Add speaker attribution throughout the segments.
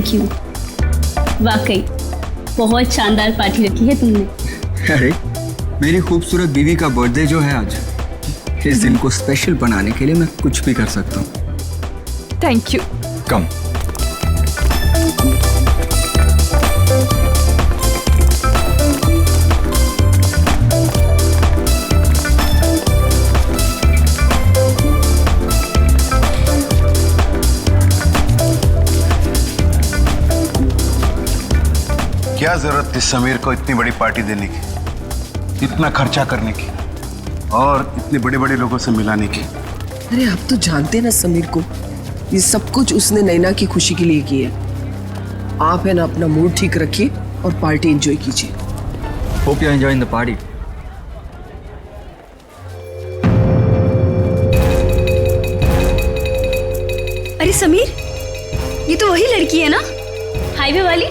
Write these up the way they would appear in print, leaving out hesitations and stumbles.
Speaker 1: Thank you. वाकई बहुत शानदार पार्टी रखी है तुमने।
Speaker 2: अरे मेरी खूबसूरत बीवी का बर्थडे जो है आज, इस दिन को स्पेशल बनाने के लिए मैं कुछ भी कर सकता हूँ।
Speaker 3: Thank you.
Speaker 2: कम।
Speaker 4: क्या जरूरत थी समीर को इतनी बड़ी पार्टी देने की, इतना खर्चा करने की और इतने बड़े बड़े लोगों से मिलाने की?
Speaker 5: अरे आप तो जानते हैं ना समीर को, ये सब कुछ उसने नैना की खुशी के लिए किया। आप है ना अपना मूड ठीक रखिए और पार्टी एंजॉय कीजिए।
Speaker 2: Hope you enjoying the party.
Speaker 1: अरे समीर, ये तो वही लड़की है ना, हाईवे वाली?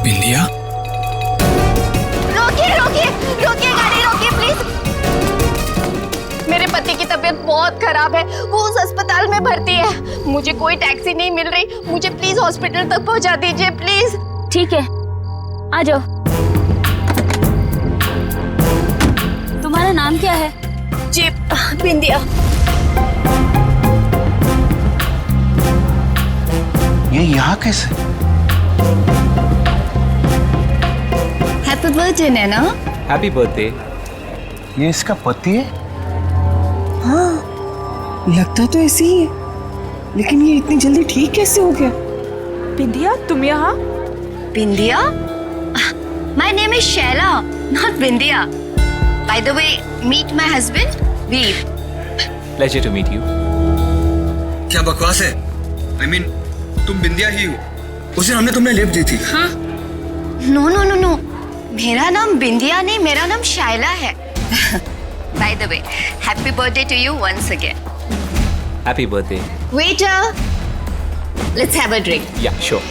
Speaker 2: बिंदिया?
Speaker 6: रोकिए रोकिए रोकिए, गाड़ी रोकिए प्लीज। मेरे पति की तबीयत बहुत खराब है, वो उस अस्पताल में भर्ती है। मुझे कोई टैक्सी नहीं मिल रही, मुझे प्लीज हॉस्पिटल तक पहुंचा दीजिए प्लीज।
Speaker 1: ठीक है, आ जाओ। तुम्हारा नाम क्या है?
Speaker 6: जी बिंदिया।
Speaker 4: ये यहाँ कैसे?
Speaker 6: Happy birthday Naina.
Speaker 7: Happy birthday.
Speaker 4: ये इसका पति है?
Speaker 5: हाँ, लगता तो ऐसे ही है, लेकिन ये इतनी जल्दी ठीक कैसे हो गया?
Speaker 3: बिंदिया तुम यहाँ?
Speaker 6: Bindiya? My name is Shaila, not Bindiya. By the way, meet my husband Veer.
Speaker 7: Pleasure to meet you.
Speaker 2: क्या बकवास है? I mean, तुम बिंदिया ही हो। उस दिन हमने तुमने लिफ्ट दी थी।
Speaker 6: हाँ? नो नो नो नो, मेरा नाम बिंदिया नहीं, मेरा नाम शाइला है। By the way, happy birthday to you once again.
Speaker 7: Happy birthday.
Speaker 6: Waiter, let's have a drink.
Speaker 7: Yeah sure.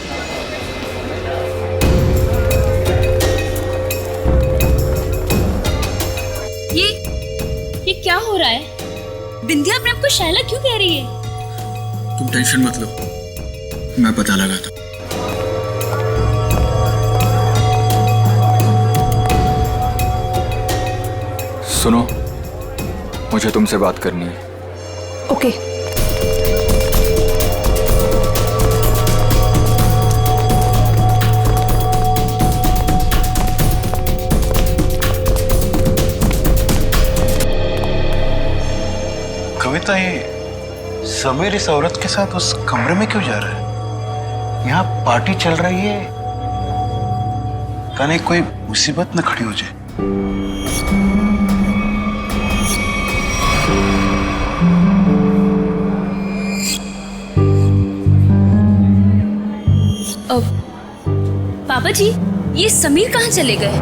Speaker 1: ये क्या हो रहा है? बिंदिया अपने आप को शैला क्यों कह रही है?
Speaker 2: तुम टेंशन मत लो, मैं पता लगाता हूँ। सुनो, मुझे तुमसे बात करनी है।
Speaker 3: ओके।
Speaker 4: कविता, ये समीर इस औरत के साथ उस कमरे में क्यों जा रहा है? यहाँ पार्टी चल रही है, कहीं कोई मुसीबत न खड़ी हो जाए।
Speaker 1: पापा जी, ये समीर कहाँ चले गए?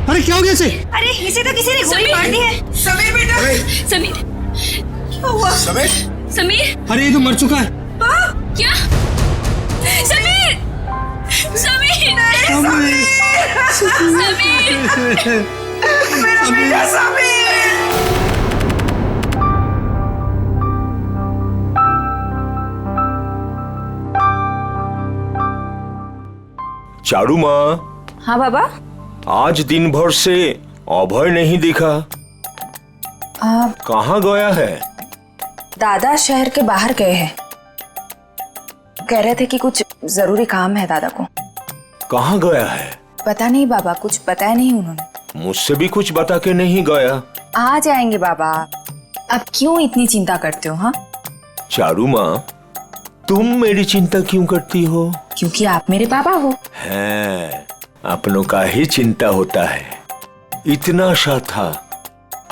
Speaker 2: अरे क्या हो गया इसे?
Speaker 6: अरे इसे तो किसी ने गोली मार दी है।
Speaker 5: समीर बेटा।
Speaker 1: समीर,
Speaker 5: क्या हुआ?
Speaker 4: समीर?
Speaker 1: समीर,
Speaker 2: अरे ये तो मर चुका है।
Speaker 1: क्या? समीर, समीर, समीर,
Speaker 5: मेरा बेटा समीर।
Speaker 8: चारू माँ।
Speaker 3: हाँ बाबा।
Speaker 8: आज दिन भर से अभय नहीं दिखा, कहाँ गया है?
Speaker 9: दादा शहर के बाहर गए हैं, कह रहे थे कि कुछ जरूरी काम है दादा को।
Speaker 8: कहाँ गया है?
Speaker 9: पता नहीं बाबा, कुछ बताया नहीं उन्होंने।
Speaker 8: मुझसे भी कुछ बता के नहीं गया।
Speaker 9: आ जाएंगे बाबा, अब क्यों इतनी चिंता करते हो? हाँ
Speaker 8: चारू माँ, तुम मेरी चिंता क्यों करती हो?
Speaker 9: क्योंकि आप मेरे पापा हो।
Speaker 8: है, अपनों का ही चिंता होता है। इतना सा था,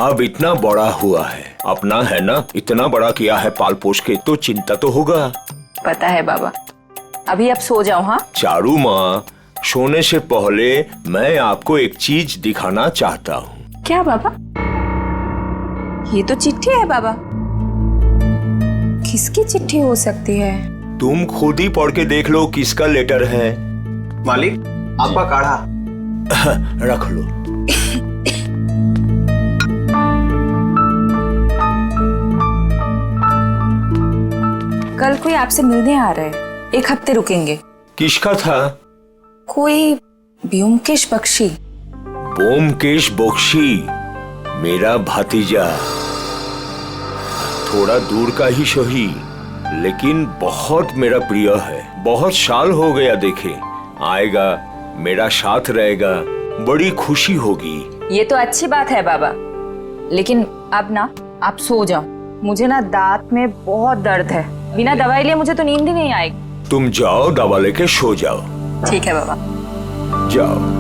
Speaker 8: अब इतना बड़ा हुआ है। अपना है ना, इतना बड़ा किया है पाल पोष के, तो चिंता तो होगा।
Speaker 9: पता है बाबा, अभी आप सो जाओ। हाँ
Speaker 8: चारू माँ, सोने से पहले मैं आपको एक चीज दिखाना चाहता हूँ।
Speaker 9: क्या बाबा? ये तो चिट्ठी है बाबा। किसकी चिट्ठी हो सकती है?
Speaker 8: तुम खुद ही पढ़ के देख लो किसका लेटर है।
Speaker 2: मालिक, आपका काढ़ा।
Speaker 8: रख लो।
Speaker 9: कल कोई आपसे मिलने आ रहा है, 1 हफ्ते रुकेंगे।
Speaker 8: किसका था?
Speaker 9: कोई ब्योमकेश बख्शी।
Speaker 8: ब्योमकेश बख्शी मेरा भतीजा, थोड़ा दूर का ही सही, लेकिन बहुत मेरा प्रिय है। बहुत साल हो गया देखे, आएगा, मेरा साथ रहेगा, बड़ी खुशी होगी।
Speaker 9: ये तो अच्छी बात है बाबा, लेकिन अब ना आप सो जाओ। मुझे ना दांत में बहुत दर्द है, बिना दवाई लिए मुझे तो नींद ही नहीं आएगी।
Speaker 8: तुम जाओ, दवा लेके सो जाओ।
Speaker 9: ठीक है बाबा।
Speaker 8: जाओ।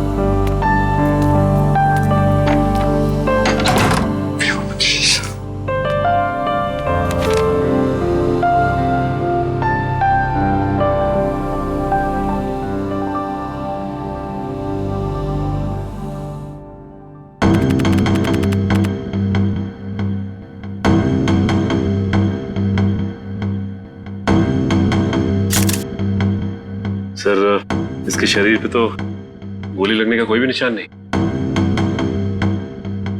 Speaker 10: सर, इसके शरीर पे तो गोली लगने का कोई भी निशान नहीं।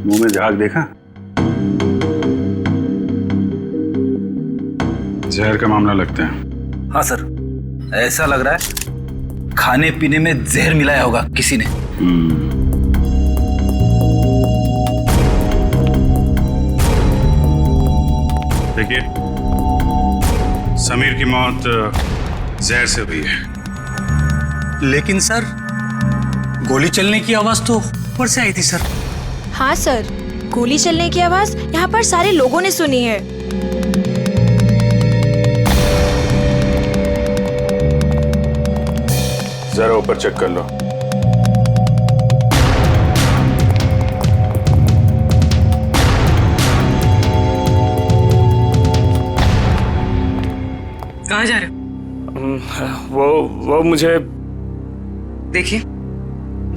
Speaker 4: मुंह में झाग देखा? जहर का मामला लगता है।
Speaker 2: हाँ सर, ऐसा लग रहा है खाने पीने में जहर मिलाया होगा किसी ने।
Speaker 4: देखिए, समीर की मौत जहर से हुई है।
Speaker 2: लेकिन सर, गोली चलने की आवाज तो ऊपर से आई थी सर।
Speaker 3: हाँ सर, गोली चलने की आवाज यहाँ पर सारे लोगों ने सुनी है।
Speaker 4: जरा ऊपर चेक कर लो।
Speaker 5: कहाँ जा रहे हो?
Speaker 10: वो मुझे
Speaker 5: देखिए,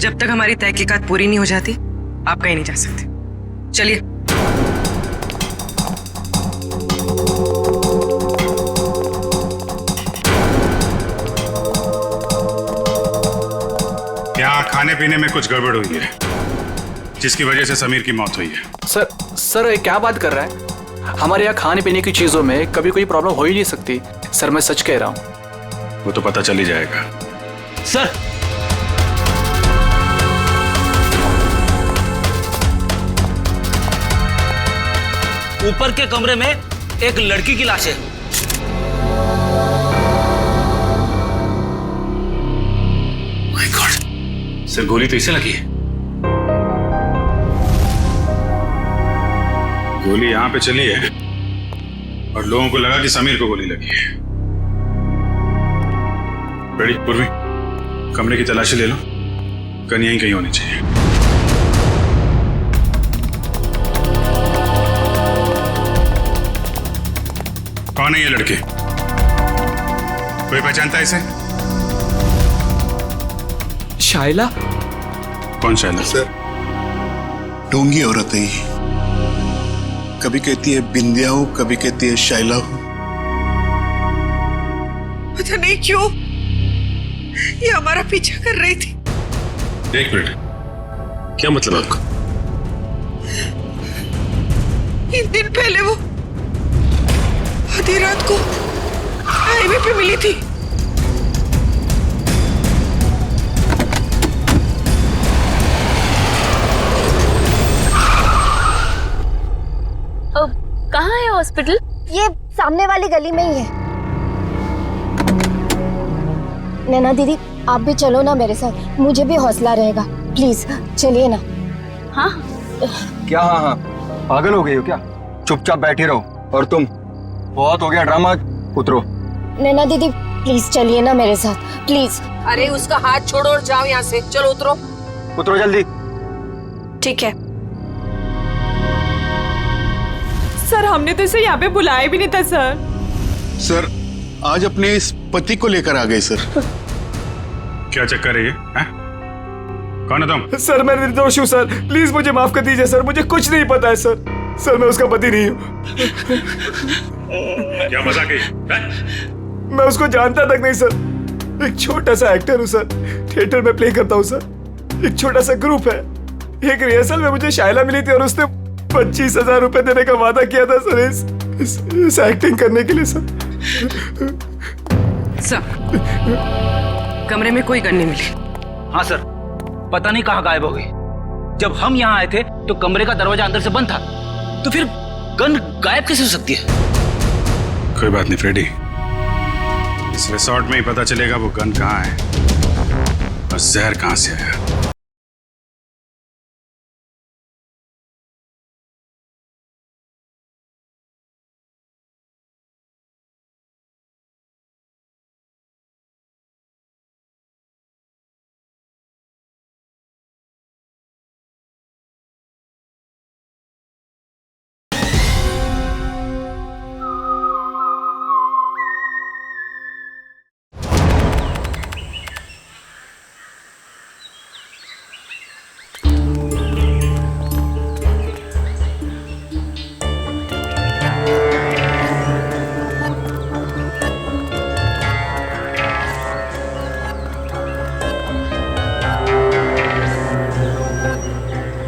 Speaker 5: जब तक हमारी तहकीकात पूरी नहीं हो जाती, आप कहीं नहीं जा सकते। चलिए।
Speaker 4: यहाँ खाने पीने में कुछ गड़बड़ हुई है, जिसकी वजह से समीर की मौत हुई है।
Speaker 11: सर ये क्या बात कर रहा है? हमारे यहाँ खाने पीने की चीजों में कभी कोई प्रॉब्लम हो ही नहीं सकती। सर, मैं सच कह रहा हूँ।
Speaker 4: वो तो पता चल ही जाएगा।
Speaker 2: सर, ऊपर के कमरे में एक लड़की की लाश है।
Speaker 4: माय गॉड, सर गोली तो इसे लगी है। गोली यहां पे चली है और लोगों को लगा कि समीर को गोली लगी है। रेडी पूर्वी, कमरे की तलाशी ले लो, गन यहीं कहीं होनी चाहिए। कौन है ये लड़के? कोई पहचानता है इसे?
Speaker 11: शाइला?
Speaker 4: कौन शाइला?
Speaker 12: सर, ढोंगी औरत है ये। कभी कहती है बिंदिया हूं, कभी कहती है शाइला हूं।
Speaker 5: पता नहीं क्यों ये हमारा पीछा कर रही थी।
Speaker 10: एक मिनट, क्या मतलब आपका?
Speaker 5: 3 दिन पहले वो आधी रात को हाईवे पे मिली थी।
Speaker 1: कहाँ है हॉस्पिटल?
Speaker 6: ये सामने वाली गली में ही है। नैना दीदी, आप भी चलो ना मेरे साथ, मुझे भी हौसला रहेगा। प्लीज चलिए ना।
Speaker 1: हाँ
Speaker 2: क्या? हाँ हाँ, पागल हो गई हो क्या? चुपचाप बैठी रहो। और तुम, बहुत हो गया ड्रामा, उतरो।
Speaker 6: नैना दीदी प्लीज चलिए ना मेरे साथ, प्लीज।
Speaker 5: अरे उसका हाथ छोड़ो और जाओ यहाँ से। चलो उतरो।
Speaker 2: उतरो जल्दी।
Speaker 3: ठीक है सर, हमने तो इसे यहाँ पे बुलाया भी नहीं था सर।
Speaker 12: सर, आज अपने इस पति को लेकर आ गए सर।
Speaker 4: क्या चक्कर है ये? कौन है तुम?
Speaker 11: सर, मैं निर्दोष हूँ सर, प्लीज मुझे माफ कर दीजिए सर, मुझे कुछ नहीं पता है सर।
Speaker 8: सर मैं उसका पति नहीं हूँ।
Speaker 10: क्या मजाक है?
Speaker 8: मैं उसको जानता तक नहीं सर। एक छोटा सा एक्टर हूँ सर, थिएटर में प्ले करता हूँ सर। एक छोटा सा ग्रुप है। एक रिहर्सल में मुझे शायला मिली थी और उसने 25,000 रुपए देने का वादा किया था सर इस एक्टिंग करने के लिए सर।
Speaker 5: कमरे में कोई गन नहीं मिली।
Speaker 13: हाँ सर, पता नहीं कहाँ गायब हो गई। जब हम यहाँ आए थे तो कमरे का दरवाजा अंदर से बंद था, तो फिर गन गायब कैसे हो सकती है?
Speaker 12: कोई बात नहीं फ्रेडी, इस रिसोर्ट में ही पता चलेगा वो गन कहाँ है और जहर कहाँ से आया।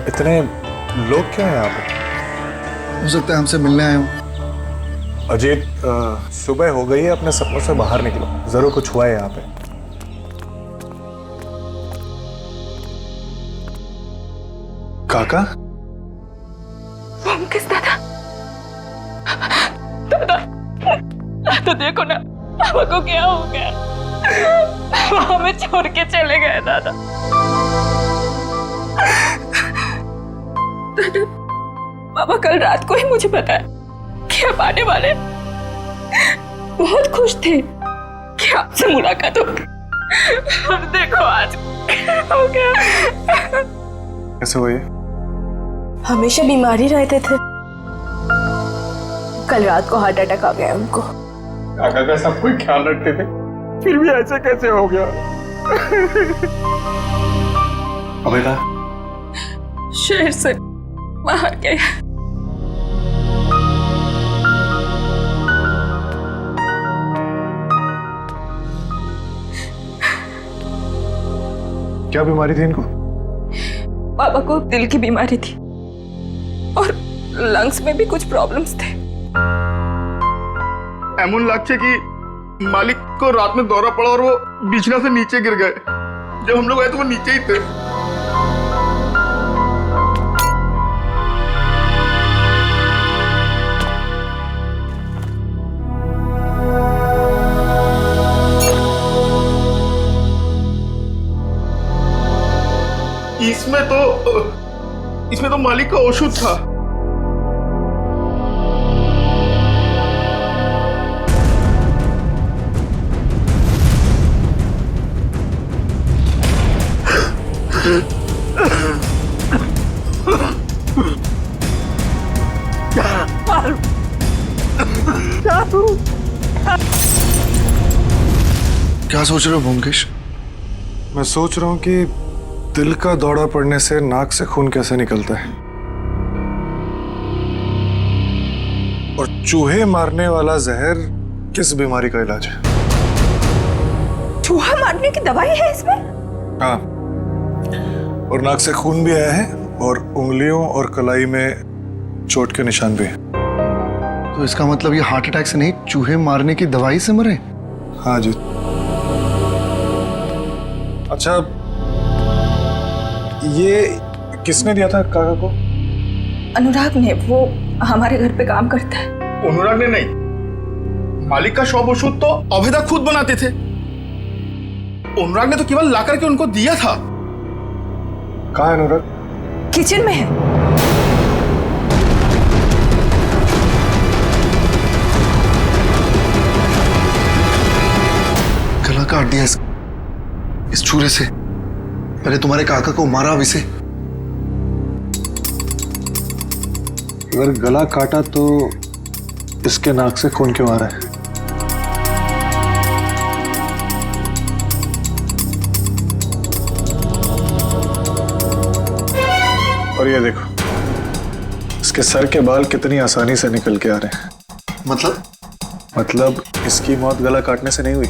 Speaker 14: इतने लोग क्या हैं यहाँ पे?
Speaker 2: हो सकता है हमसे मिलने आए हो।
Speaker 14: अजीत, सुबह हो गई है, अपने सपनों से बाहर निकलो, जरूर कुछ हुआ है यहाँ पे। काका?
Speaker 9: किस दादा? दादा, तो देखो ना पापा को क्या हो गया। वो हमें छोड़ के चले गए दादा। दादा, पापा कल रात को ही मुझे बताया कि आप आने वाले। बहुत खुश थे कि आपसे मुलाकात होगी। अब देखो आज क्या हो गया।
Speaker 14: कैसे हुई?
Speaker 6: हमेशा बीमार ही रहते थे, कल रात को हार्ट अटैक आ गया उनको।
Speaker 14: काका का सब कोई ख्याल रखते थे, फिर भी ऐसे कैसे हो गया? अबेदा
Speaker 9: शहर से बाहर गए।
Speaker 14: क्या बीमारी थी इनको?
Speaker 9: पापा को दिल की बीमारी थी और लंग्स में भी कुछ प्रॉब्लम्स थे।
Speaker 8: एमन लगছে कि मालिक को रात में दौरा पड़ा और वो बिछना से नीचे गिर गए। जब हम लोग आए तो वो नीचे ही थे। इसमें तो मालिक का औषध था।
Speaker 14: क्या सोच रहे हो ब्योमकेश? मैं सोच रहा हूँ कि दिल का दौरा पड़ने से नाक से खून कैसे निकलता है, और चूहे मारने वाला जहर किस बीमारी का इलाज है।
Speaker 9: चूहा मारने की दवाई है इसमें?
Speaker 14: हाँ, और नाक से खून भी आया है और उंगलियों और कलाई में चोट के निशान भी है।
Speaker 2: तो इसका मतलब ये हार्ट अटैक से नहीं, चूहे मारने की दवाई से मरे?
Speaker 14: हाँ जी। अच्छा, ये किसने दिया था काका को?
Speaker 9: अनुराग ने, वो हमारे घर पे काम करता है।
Speaker 8: अनुराग ने नहीं, मालिक का शॉप औषध तो अभेदा खुद बनाते थे। अनुराग ने तो केवल ला करके उनको दिया था।
Speaker 14: कहाँ है अनुराग?
Speaker 9: किचन में है।
Speaker 2: गला काट दिया इस छुरे से। पहले तुम्हारे काका को मारा, अब इसे।
Speaker 14: अगर गला काटा तो इसके नाक से खून क्यों आ रहा है? और ये देखो, इस इसके सर के बाल कितनी आसानी से निकल के आ रहे हैं। मतलब इसकी मौत गला काटने से नहीं हुई,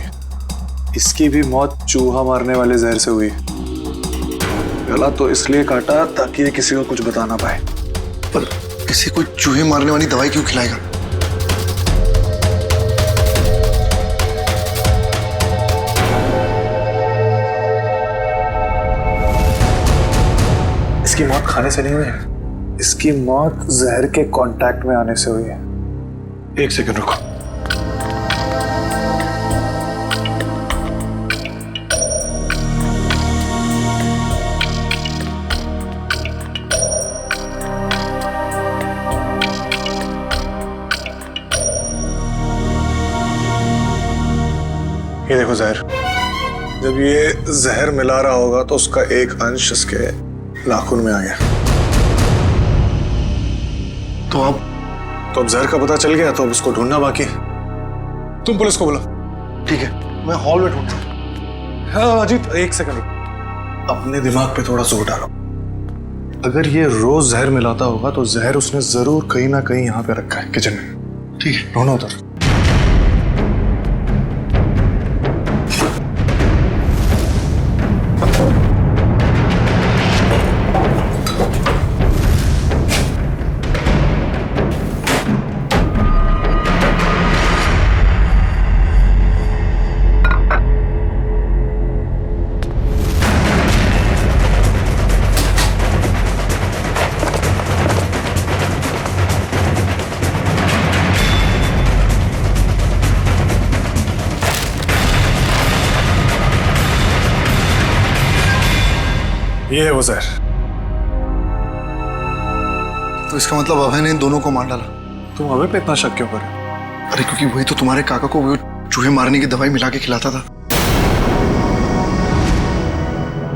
Speaker 14: इसकी भी मौत चूहा मारने वाले जहर से हुई। गला तो इसलिए काटा ताकि ये किसी को कुछ बता ना पाए।
Speaker 15: पर किसी को चूहे मारने वाली दवाई क्यों खिलाएगा?
Speaker 14: इसकी मौत खाने से नहीं हुई है, इसकी मौत जहर के कांटेक्ट में आने से हुई है। एक सेकंड रुको। ये देखो जहर। जब ये जहर मिला रहा होगा तो उसका एक अंश इसके नाखून में आ गया। तो अब जहर का पता चल गया, तो अब उसको ढूंढना बाकी। तुम पुलिस को बुलाओ।
Speaker 15: ठीक है, मैं हॉल में ढूंढता हूं।
Speaker 14: हाँ अजीत, एक सेकंड, अपने दिमाग पे थोड़ा जोर डालो। अगर ये रोज जहर मिलाता होगा तो जहर उसने जरूर कहीं ना कहीं यहाँ पे रखा है, किचन में। ठीक है, ढूंढो उधर। ये है वो जहर।
Speaker 15: तो इसका मतलब अभय ने इन दोनों को मार डाला।
Speaker 14: तुम अभय पे इतना शक क्यों कर रहे हो?
Speaker 15: अरे क्योंकि वही तो तुम्हारे काका को वो चूहे मारने की दवाई मिला के खिलाता था।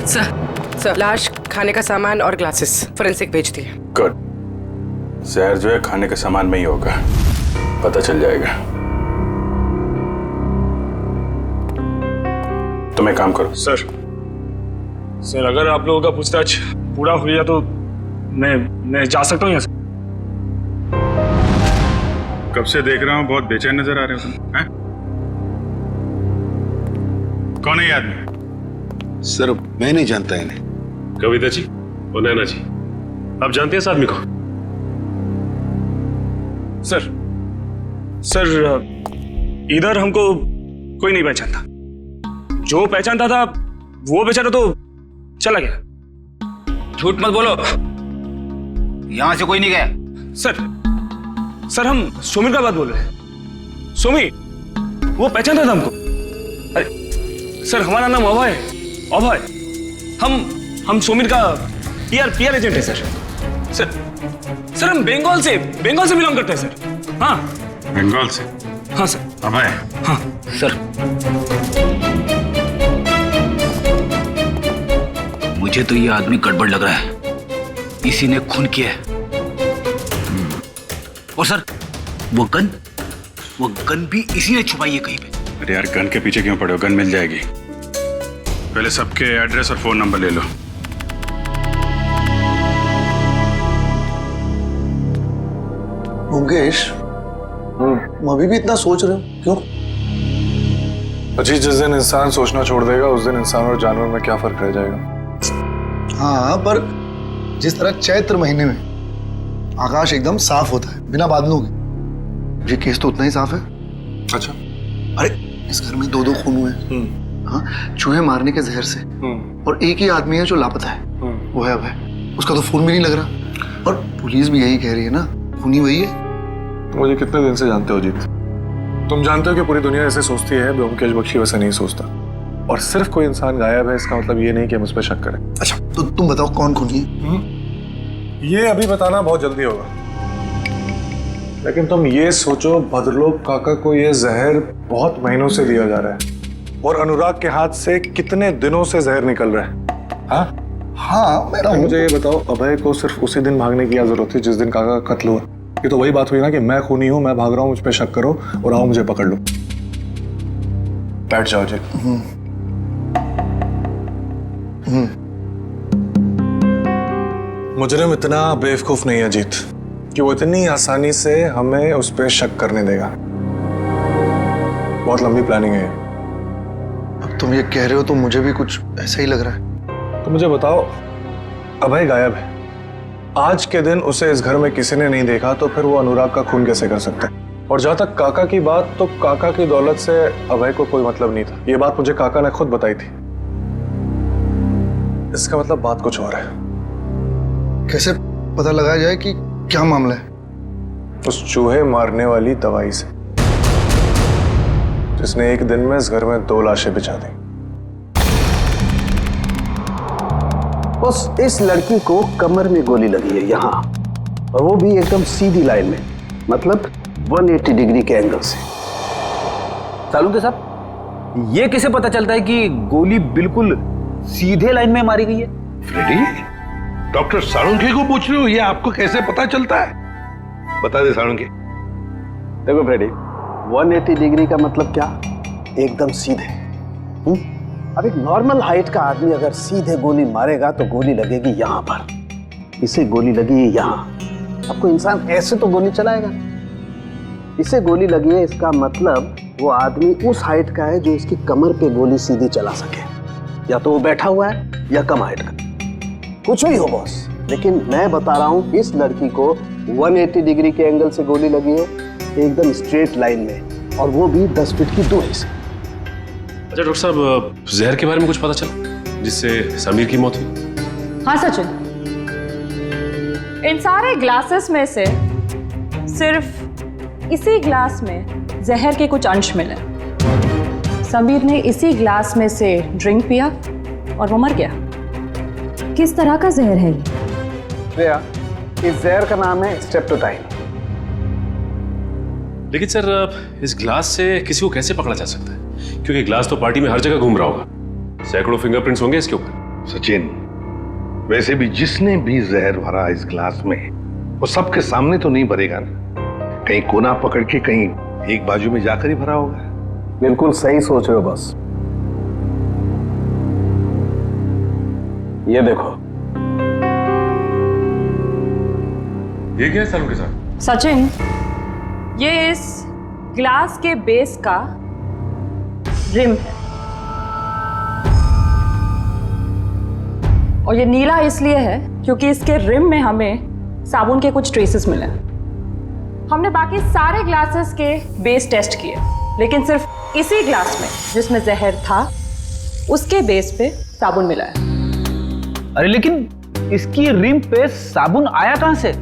Speaker 5: सर, लाश, खाने का सामान और ग्लासेस फोरेंसिक भेज दिए।
Speaker 12: गुड। जहर जो है खाने के सामान में ही होगा, पता चल जाएगा। तुम एक काम करो।
Speaker 10: सर अगर आप लोगों का पूछताछ पूरा हो गया तो मैं जा सकता हूँ यहाँ से।
Speaker 12: कब से देख रहा हूँ बहुत बेचैन नजर आ रहे हो तुम, हैं? कौन है ये आदमी?
Speaker 4: सर मैं नहीं जानता इन्हें।
Speaker 10: कविता जी और नैना जी, आप जानते हैं इस आदमी को? सर इधर हमको कोई नहीं पहचानता। जो पहचानता था वो बेचारा तो चला गया।
Speaker 13: झूठ मत बोलो, यहां से कोई नहीं गया।
Speaker 10: सर हम सुमिर का बात बोल रहे हैं। सुमिर वो पहचानता था हमको। अरे सर हमारा नाम अभय है। अभय, हम सुमिर का पीआर एजेंट है सर हम बंगाल से बिलोंग करते हैं सर। हाँ
Speaker 12: बंगाल से?
Speaker 10: हाँ सर।
Speaker 12: अभय?
Speaker 10: हाँ
Speaker 13: सर मुझे तो ये आदमी गड़बड़ लग रहा है, इसी ने खून किया है। और सर वो गन भी इसी ने छुपाई है कहीं पे।
Speaker 12: अरे यार गन के पीछे क्यों पड़े हो, गन मिल जाएगी। पहले सबके एड्रेस और फोन नंबर ले लो।
Speaker 15: मुकेश, तुम अभी भी इतना सोच रहे हो, क्यों?
Speaker 14: अजीत, जिस दिन इंसान सोचना छोड़ देगा उस दिन इंसान और जानवर में क्या फर्क रह जाएगा?
Speaker 15: हाँ, पर जिस तरह चैत्र महीने में आकाश एकदम साफ होता है बिना बादलों के, ये केस तो उतना ही साफ है।
Speaker 14: अच्छा।
Speaker 15: अरे इस घर में 2 खून हुए। हाँ, चूहे मारने के जहर से। और एक ही आदमी है जो लापता है, वो है अभय। उसका तो फोन भी नहीं लग रहा, और पुलिस भी यही कह रही है ना, खूनी वही है।
Speaker 14: मुझे कितने दिन से जानते हो अजीत? तुम जानते हो कि पूरी दुनिया ऐसे सोचती है, ब्योमकेश बख्शी वैसे नहीं सोचता। और सिर्फ कोई इंसान गायब है इसका मतलब ये नहीं कि हम उस पर शक करें।
Speaker 15: अच्छा तो तुम बताओ कौन खूनी है?
Speaker 14: ये अभी बताना बहुत जल्दी होगा, लेकिन तुम ये सोचो भद्रलोक काका को ये जहर बहुत महीनों से दिया जा रहा है, और अनुराग के हाथ से कितने दिनों से जहर निकल रहा है। हाँ
Speaker 15: मैं
Speaker 14: मुझे ये बताओ, अभय को सिर्फ उसी दिन भागने की क्या जरूरत थी जिस दिन काका का कत्ल हुआ? ये तो वही बात हुई ना कि मैं खूनी हूं, मैं भाग रहा हूं, मुझ पे शक करो और आओ मुझे पकड़ लो। बैठ जाओ जी। मुजरिम इतना बेवकूफ नहीं है अजीत। कि वो इतनी आसानी से हमें उस पर शक करने देगा। बहुत लंबी प्लानिंग है।
Speaker 15: अब तुम ये कह रहे हो तो मुझे भी कुछ ऐसा ही लग रहा है।
Speaker 14: तो मुझे बताओ, अभय गायब है, आज के दिन उसे इस घर में किसी ने नहीं देखा, तो फिर वो अनुराग का खून कैसे कर सकता है? और जहां तक काका की बात, तो काका की दौलत से अभय को कोई मतलब नहीं था। ये बात मुझे काका ने खुद बताई थी। इसका मतलब बात कुछ और है।
Speaker 15: कैसे पता लगाया जाए कि क्या मामला है?
Speaker 14: उस चूहे मारने वाली दवाई से, जिसने एक दिन में इस घर में 2 लाशें बिछा दी।
Speaker 16: बस इस लड़की को कमर में गोली लगी है यहाँ, और वो भी एकदम सीधी लाइन में, मतलब 180 डिग्री के एंगल से।
Speaker 13: सालुंके साहब, ये कैसे पता चलता है कि गोली बिल्कुल सीधे लाइन में मारी गई है?
Speaker 17: फ्रेडी, डॉक्टर सालुंके को पूछ रहे हो ये आपको कैसे पता चलता है? बता दे सालुंके।
Speaker 16: देखो फ्रेडी, 180 डिग्री का मतलब क्या? एकदम सीधे। अब एक नॉर्मल हाइट का आदमी अगर सीधे गोली मारेगा तो गोली लगेगी यहाँ पर, इसे गोली लगी यहाँ। अब कोई इंसान ऐसे तो गोली चलाएगा? इसे गोली लगी है, इसका मतलब वो आदमी उस हाइट का है जो इसकी कमर पे गोली सीधी चला सके। या तो वो बैठा हुआ है या कम हाइट का, कुछ भी हो बॉस। लेकिन मैं बता रहा हूँ, इस लड़की को 180 डिग्री के एंगल से गोली लगी है, एकदम स्ट्रेट लाइन में, और वो भी 10 फीट की दूरी से।
Speaker 12: अच्छा डॉक्टर साहब, जहर के बारे में कुछ पता चला जिससे समीर की मौत हुई?
Speaker 9: हाँ सचिन, इन सारे ग्लासेस में से सिर्फ इसी ग्लास में जहर के कुछ अंश मिले। समीर ने इसी ग्लास में से ड्रिंक पिया और वो मर गया। किस तरह का जहर है ये?
Speaker 16: श्रेया, इस जहर का नाम है स्ट्रेप्टोटाइन।
Speaker 12: लेकिन सर, इस ग्लास से किसी को कैसे पकड़ा जा सकता है? क्योंकि ग्लास तो पार्टी में हर जगह घूम रहा होगा, सैकड़ों फिंगरप्रिंट्स होंगे इसके ऊपर।
Speaker 17: सचिन, वैसे भी जिसने भी जहर भरा इस ग्लास में, वो सबके सामने तो नहीं भरेगा ना, कहीं कोना पकड़ के कहीं एक बाजू में जाकर ही भरा होगा।
Speaker 16: बिल्कुल सही सोच रहे हो बस। ये देखो,
Speaker 12: ये क्या है सालुंके साहब?
Speaker 9: सचिन, ये इस ग्लास के बेस का रिम है, और ये नीला इसलिए है क्योंकि इसके रिम में हमें साबुन के कुछ ट्रेसेस मिले। हमने बाकी सारे ग्लासेस के बेस टेस्ट किए, लेकिन सिर्फ इसी ग्लास में जिसमें जहर था, उसके बेस पे साबुन मिला है।
Speaker 13: अरे लेकिन इसकी रिम पे साबुन आया कहां से?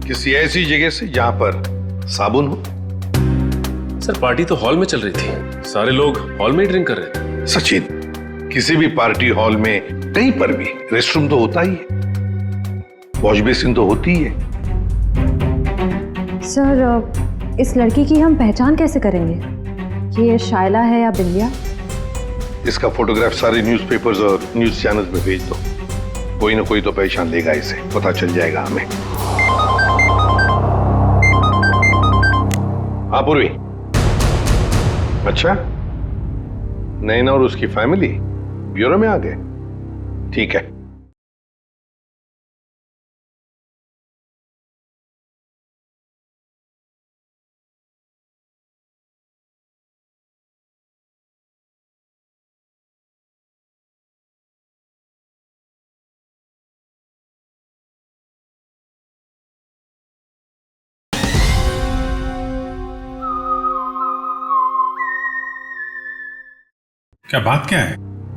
Speaker 17: किसी ऐसी जगह से जहां पर साबुन हो।
Speaker 12: सर, पार्टी तो हॉल में चल रही थी, सारे लोग हॉल में ही ड्रिंक कर रहे थे।
Speaker 17: सचिन, किसी भी पार्टी हॉल में कहीं पर भी रेस्टरूम तो होता ही है, वॉश बेसिन तो होती ही है।
Speaker 18: सर, इस लड़की की हम पहचान कैसे करेंगे कि ये शायला है या बिंदिया?
Speaker 17: इसका फोटोग्राफ सारे न्यूज़पेपर्स और न्यूज चैनल्स में भेज दो, कोई ना कोई तो पहचान लेगा, इसे पता चल जाएगा हमें। हाँ पूर्वी, अच्छा, नैना और उसकी फैमिली ब्यूरो में आ गए? ठीक है।
Speaker 12: क्या बात क्या है?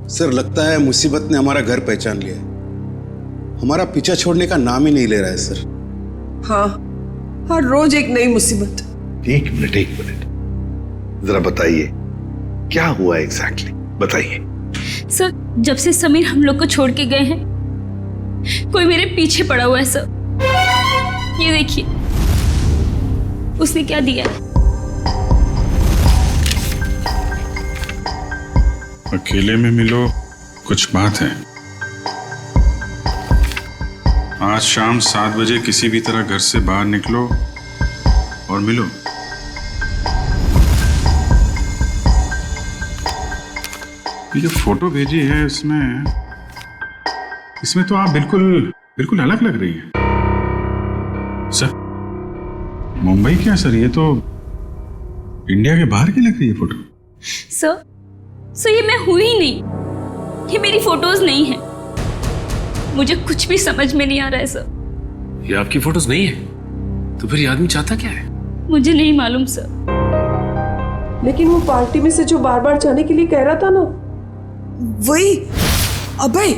Speaker 19: सर, लगता है मुसीबत ने हमारा घर पहचान लिया है। हमारा पीछा छोड़ने का नाम ही नहीं ले रहा है सर।
Speaker 5: हाँ, हर रोज एक नई मुसीबत।
Speaker 17: एक मिनट, जरा बताइए क्या हुआ एग्जैक्टली, बताइए।
Speaker 1: सर, जब से समीर हम लोग को छोड़ के गए हैं, कोई मेरे पीछे पड़ा हुआ है सर। ये देखिए, उसने क्या दिया है।
Speaker 12: अकेले में मिलो, कुछ बात है। आज शाम 7 बजे किसी भी तरह घर से बाहर निकलो और मिलो। ये जो फोटो भेजी है इसमें तो आप बिल्कुल अलग लग रही हैं। सर, मुंबई क्या सर, ये तो इंडिया के बाहर की लग रही है फोटो।
Speaker 1: सर ये मैं हुई ही नहीं, ये मेरी फोटोज नहीं है। मुझे कुछ भी समझ में नहीं आ रहा है सर।
Speaker 10: ये आपकी फोटोज नहीं है तो फिर ये आदमी चाहता क्या है?
Speaker 1: मुझे नहीं मालूम सर।
Speaker 5: लेकिन वो पार्टी में से जो बार बार जाने के लिए कह रहा था ना, वही अभय।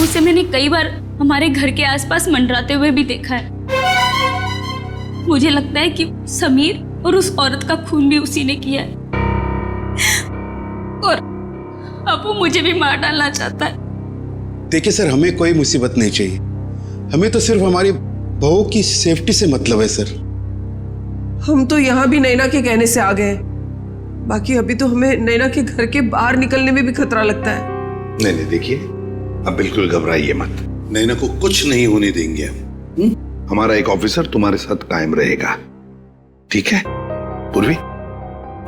Speaker 1: उसे मैंने कई बार हमारे घर के आसपास मंडराते हुए भी देखा है। मुझे लगता है कि समीर और उस औरत का खून भी उसी ने किया है, और अब वो मुझे भी मार डालना चाहता है।
Speaker 19: देखिए सर, हमें कोई मुसीबत नहीं चाहिए, हमें तो सिर्फ हमारी बहू की सेफ्टी से मतलब है सर।
Speaker 5: हम तो यहाँ भी नैना के कहने से आ गए, बाकी अभी तो हमें नैना के घर के बाहर निकलने में भी खतरा लगता है।
Speaker 17: नहीं नहीं, देखिए अब बिल्कुल घबराइए मत, नैना को कुछ नहीं होने देंगे हम। हमारा एक ऑफिसर तुम्हारे साथ कायम रहेगा, ठीक है? पूर्वी,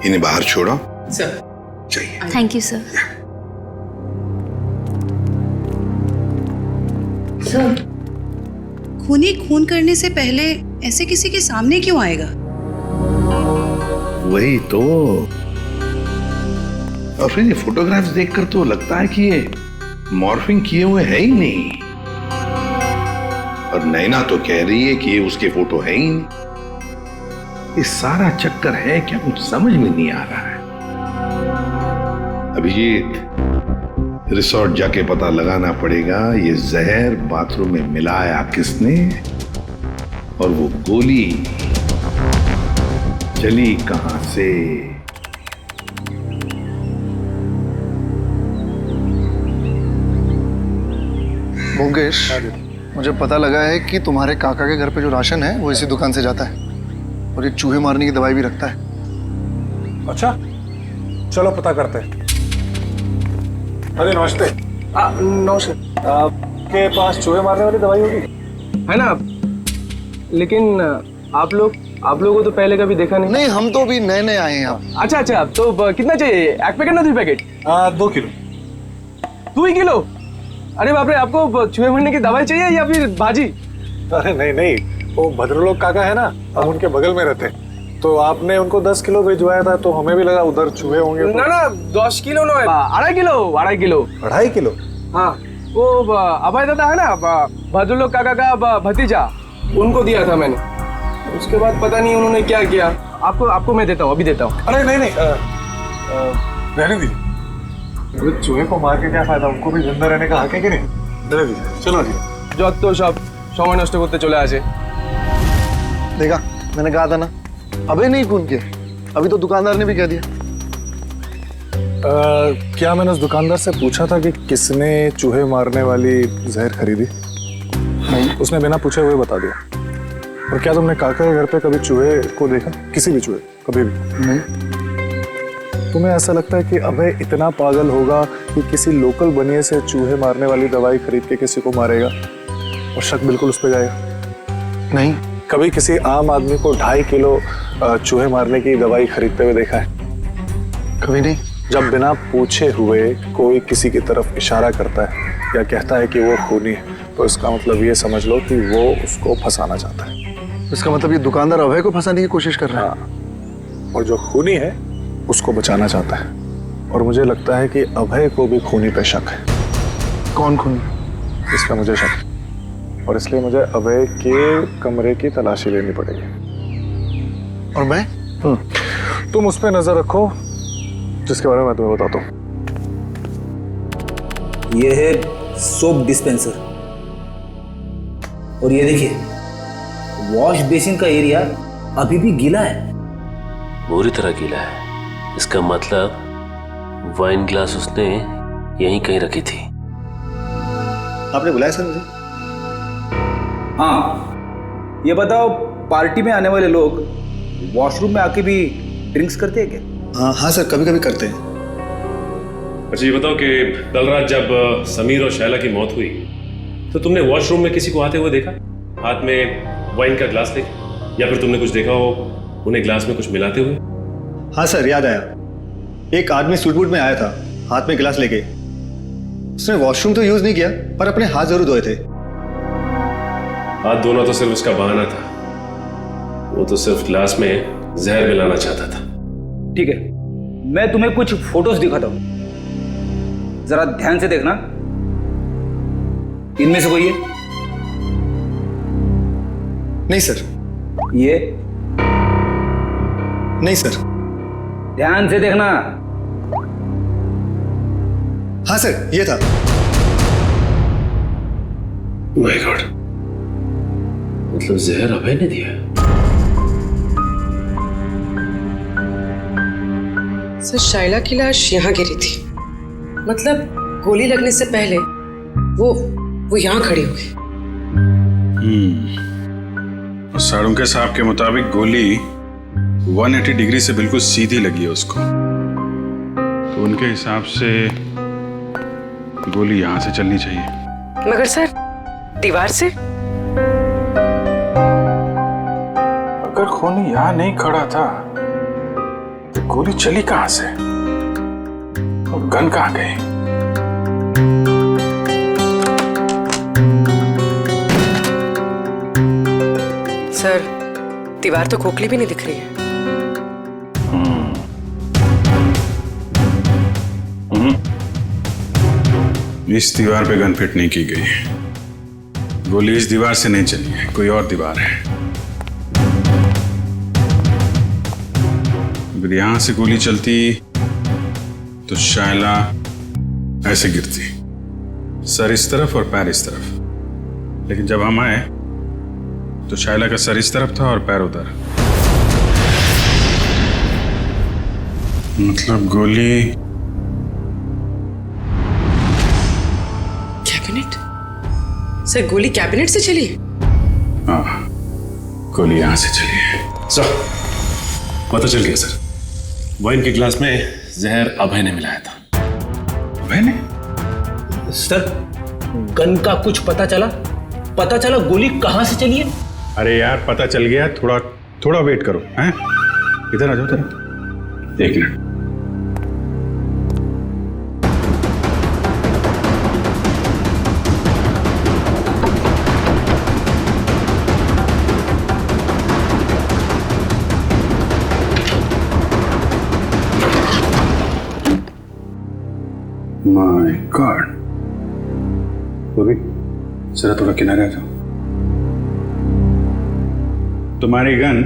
Speaker 17: इन्हें बाहर छोड़ो
Speaker 5: सर।
Speaker 17: चाहिए।
Speaker 1: Thank you sir.
Speaker 20: सर, खूनी खून करने से पहले ऐसे किसी के सामने क्यों आएगा?
Speaker 17: वही तो, और फिर ये फोटोग्राफ्स देखकर तो लगता है कि ये मॉर्फिंग किए हुए है ही नहीं, और नैना तो कह रही है कि ये उसके फोटो है ही नहीं। ये सारा चक्कर है क्या, कुछ समझ में नहीं आ रहा है। अभिजीत, रिसोर्ट जाके पता लगाना पड़ेगा ये जहर बाथरूम में मिलाया किसने, और वो गोली चली कहां से।
Speaker 15: मुकेश, मुझे पता लगा है कि तुम्हारे काका के घर पे जो राशन है वो इसी दुकान से जाता है, और ये चूहे मारने की दवाई भी रखता है।
Speaker 14: अच्छा, चलो पता करते हैं। अरे नमस्ते।
Speaker 11: नमस्ते।
Speaker 14: आपके पास चूहे मारने वाली दवाई होगी?
Speaker 11: है ना, लेकिन आप लोगों को तो पहले कभी देखा नहीं।
Speaker 15: नहीं, हम तो अभी नए नए आए हैं यहाँ।
Speaker 11: अच्छा, तो कितना चाहिए? एक पैकेट ना 2 पैकेट?
Speaker 14: 2 किलो।
Speaker 11: 2 ही किलो? अरे बाप रे, आपको चूहे मरने की दवाई चाहिए या फिर भाजी?
Speaker 14: अरे नहीं, वो भद्रलोक काका है ना, हम उनके बगल में रहते हैं, तो आपने उनको 10 किलो भिजवाया था, तो हमें भी लगा उधर चूहे होंगे।
Speaker 11: ना 10 किलो ना, 2.5 किलो।
Speaker 14: 2.5 किलो?
Speaker 11: हाँ, वो अभय दादा है ना, भद्रलोक काका का भतीजा, उनको दिया था मैंने। उसके बाद पता नहीं उन्होंने क्या किया। आपको मैं देता हूँ, अभी देता हूँ।
Speaker 14: अरे नहीं, रहने दीजिए। चूहे को मार के क्या फायदा, उनको भी जिंदा रहने का हक है कि नहीं? रहने दीजिए, चलो जी।
Speaker 11: যত সব সময় নষ্ট করতে চলে আসে।
Speaker 15: देखा, मैंने कहा था ना, अबे नहीं खून किया। अभी तो दुकानदार ने भी कह दिया।
Speaker 14: क्या मैंने उस दुकानदार से पूछा था कि किसने चूहे मारने वाली जहर खरीदी? नहीं, उसने बिना पूछे हुए बता दिया। और क्या तुमने काका के घर पे कभी चूहे को देखा? किसी भी चूहे, कभी भी
Speaker 15: नहीं।
Speaker 14: तुम्हें ऐसा लगता है कि अभय इतना पागल होगा कि किसी लोकल बनिए से चूहे मारने वाली दवाई खरीद के किसी को मारेगा, और शक बिल्कुल उस पर जाएगा?
Speaker 15: नहीं।
Speaker 14: कभी किसी आम आदमी को 2.5 किलो चूहे मारने की दवाई खरीदते हुए देखा है?
Speaker 15: कभी नहीं।
Speaker 14: जब बिना पूछे हुए कोई किसी की तरफ इशारा करता है या कहता है कि वो खूनी है, तो इसका मतलब ये समझ लो कि वो उसको फंसाना चाहता है।
Speaker 15: इसका मतलब ये दुकानदार अभय को फंसाने की कोशिश कर रहा है।
Speaker 14: हाँ, और जो खूनी है उसको बचाना चाहता है, और मुझे लगता है कि अभय को भी खूनी पे शक है।
Speaker 15: कौन खूनी?
Speaker 14: इसका मुझे शक है, और इसलिए मुझे अभय के कमरे की तलाशी लेनी पड़ेगी।
Speaker 15: और मैं?
Speaker 14: तुम उस पर नजर रखो जिसके बारे में मैं तुम्हें बताता हूँ।
Speaker 13: ये है सोप डिस्पेंसर, और ये देखिए वॉश बेसिन का एरिया अभी भी गीला है,
Speaker 21: बुरी तरह गीला है। इसका मतलब वाइन ग्लास उसने यहीं कहीं रखी थी।
Speaker 15: आपने बुलाया सर मुझे?
Speaker 13: हाँ, ये बताओ, पार्टी में आने वाले लोग वॉशरूम में आके भी ड्रिंक्स करते हैं क्या?
Speaker 15: हाँ सर, कभी कभी करते हैं।
Speaker 10: अच्छा, ये बताओ कि कल रात जब समीर और शैला की मौत हुई तो तुमने वॉशरूम में किसी को आते हुए देखा, हाथ में वाइन का ग्लास लेके, या फिर तुमने कुछ देखा हो उन्हें ग्लास में कुछ मिलाते हुए?
Speaker 22: हाँ सर, याद आया। एक आदमी सूट बूट में आया था, हाथ में गिलास लेके। उसने वॉशरूम तो यूज नहीं किया, पर अपने हाथ जरूर धोए थे।
Speaker 10: हाथ धोना तो सिर्फ उसका बहाना था,
Speaker 21: वो तो सिर्फ गिलास में जहर मिलाना चाहता था।
Speaker 13: ठीक है, मैं तुम्हें कुछ फोटोज दिखाता हूं, जरा ध्यान से देखना। इनमें से कोई है?
Speaker 22: नहीं सर।
Speaker 13: ये?
Speaker 22: नहीं सर।
Speaker 13: ध्यान से देखना।
Speaker 22: हाँ सर, ये था।
Speaker 21: माय गॉड, मतलब जहर अभय ने दिया।
Speaker 5: सर शाइला की लाश यहाँ गिरी थी, मतलब गोली लगने से पहले वो यहाँ खड़ी हुई।
Speaker 12: साड़ुंके साहब के मुताबिक गोली 180 डिग्री से बिल्कुल सीधी लगी है उसको, तो उनके हिसाब से गोली यहां से चलनी चाहिए।
Speaker 5: मगर सर दीवार से?
Speaker 14: अगर खूनी यहाँ नहीं खड़ा था तो गोली चली कहां से और गन कहां गई?
Speaker 5: सर दीवार तो खोखली भी नहीं दिख रही है।
Speaker 12: इस दीवार पे गन फिट नहीं की गई। गोली इस दीवार से नहीं चली है, कोई और दीवार है। अगर यहां से गोली चलती तो शायला ऐसे गिरती, सर इस तरफ और पैर इस तरफ। लेकिन जब हम आए तो शायला का सर इस तरफ था और पैर उधर। मतलब गोली
Speaker 5: कैबिनेट? सर गोली कैबिनेट से चली?
Speaker 12: हाँ, गोली यहां से चली है।
Speaker 21: सर पता चल गया सर, वाइन के गिलास में जहर अभय ने मिलाया था।
Speaker 12: अभय ने?
Speaker 13: सर गन का कुछ पता चला? पता चला गोली कहां से चली है?
Speaker 12: अरे यार पता चल गया, थोड़ा वेट करो। हैं? इधर आ जाओ जरा, एक मिनट। माय गॉड, बॉबी जरा थोड़ा किनारे आ जाओ। तुम्हारी गन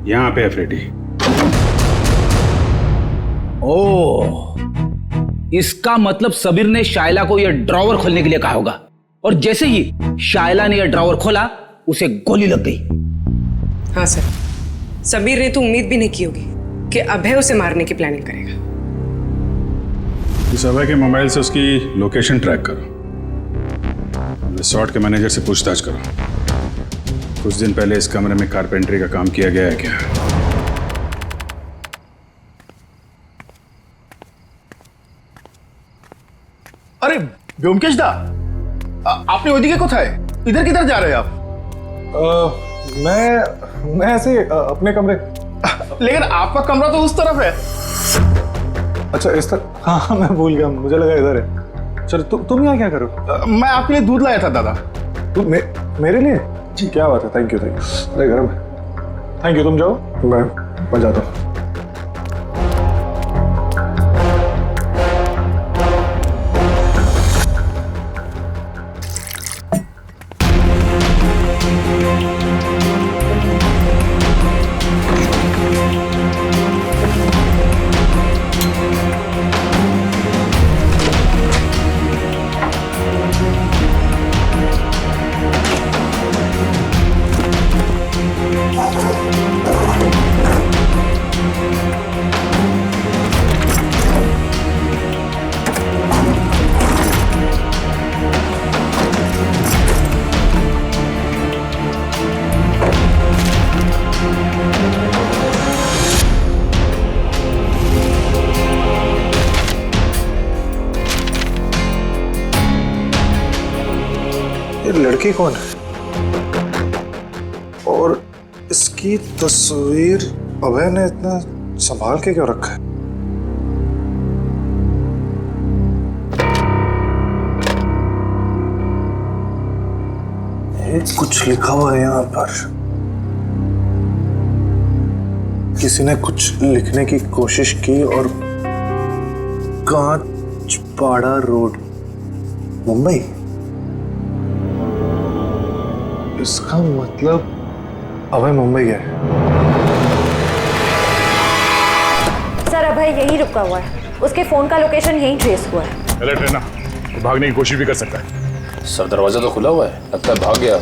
Speaker 12: यहां पे है फ्रेडी।
Speaker 13: ओह, इसका मतलब सबीर ने शायला को यह ड्रॉवर खोलने के लिए कहा होगा, और जैसे ही शायला ने यह ड्रॉवर खोला उसे गोली लग गई।
Speaker 5: हाँ सर, सबीर ने तो उम्मीद भी नहीं की होगी कि अभय उसे मारने की प्लानिंग करेगा।
Speaker 12: इस अभय के मोबाइल से उसकी लोकेशन ट्रैक करो, रिसोर्ट के मैनेजर से पूछताछ करो। कुछ दिन पहले इस कमरे में कारपेंटरी का काम किया गया है क्या?
Speaker 19: अरे व्योमकेश दा, आपने ओदिके को था, इधर किधर जा रहे हैं आप?
Speaker 14: मैं ऐसे अपने कमरे।
Speaker 19: लेकिन आपका कमरा तो उस तरफ है।
Speaker 14: अच्छा इस तरफ? हाँ मैं भूल गया, मुझे लगा इधर है। चलो तुम यहाँ क्या करो?
Speaker 19: मैं आपके लिए दूध लाया था दादा।
Speaker 14: मेरे लिए? जी क्या बात है, थैंक यू। अरे घर में। थैंक यू, तुम जाओ, मैं जाता हूँ। ये लड़की कौन है और इसकी तस्वीर अभय ने इतना संभाल के क्यों रखा है? ये कुछ लिखा हुआ है यहाँ पर। किसी ने कुछ लिखने की कोशिश की और कांचपाड़ा रोड, मुंबई। इसका मतलब अभय मुंबई गया है।
Speaker 18: सर अभय यहीं रुका हुआ है, उसके फोन का लोकेशन यहीं ट्रेस हुआ है।
Speaker 12: अलर्ट रहना, वो भागने की कोशिश भी कर सकता है।
Speaker 21: सर दरवाजा तो खुला हुआ है, लगता है भाग गया।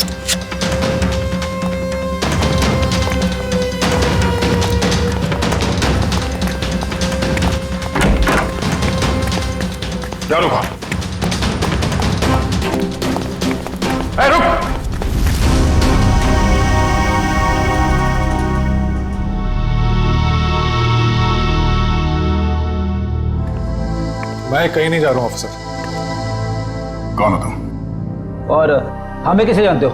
Speaker 12: क्या रुका? रुक!
Speaker 14: मैं कहीं नहीं जा रहा हूँ ऑफिसर।
Speaker 12: कौन हो तुम?
Speaker 13: और हमें कैसे जानते हो?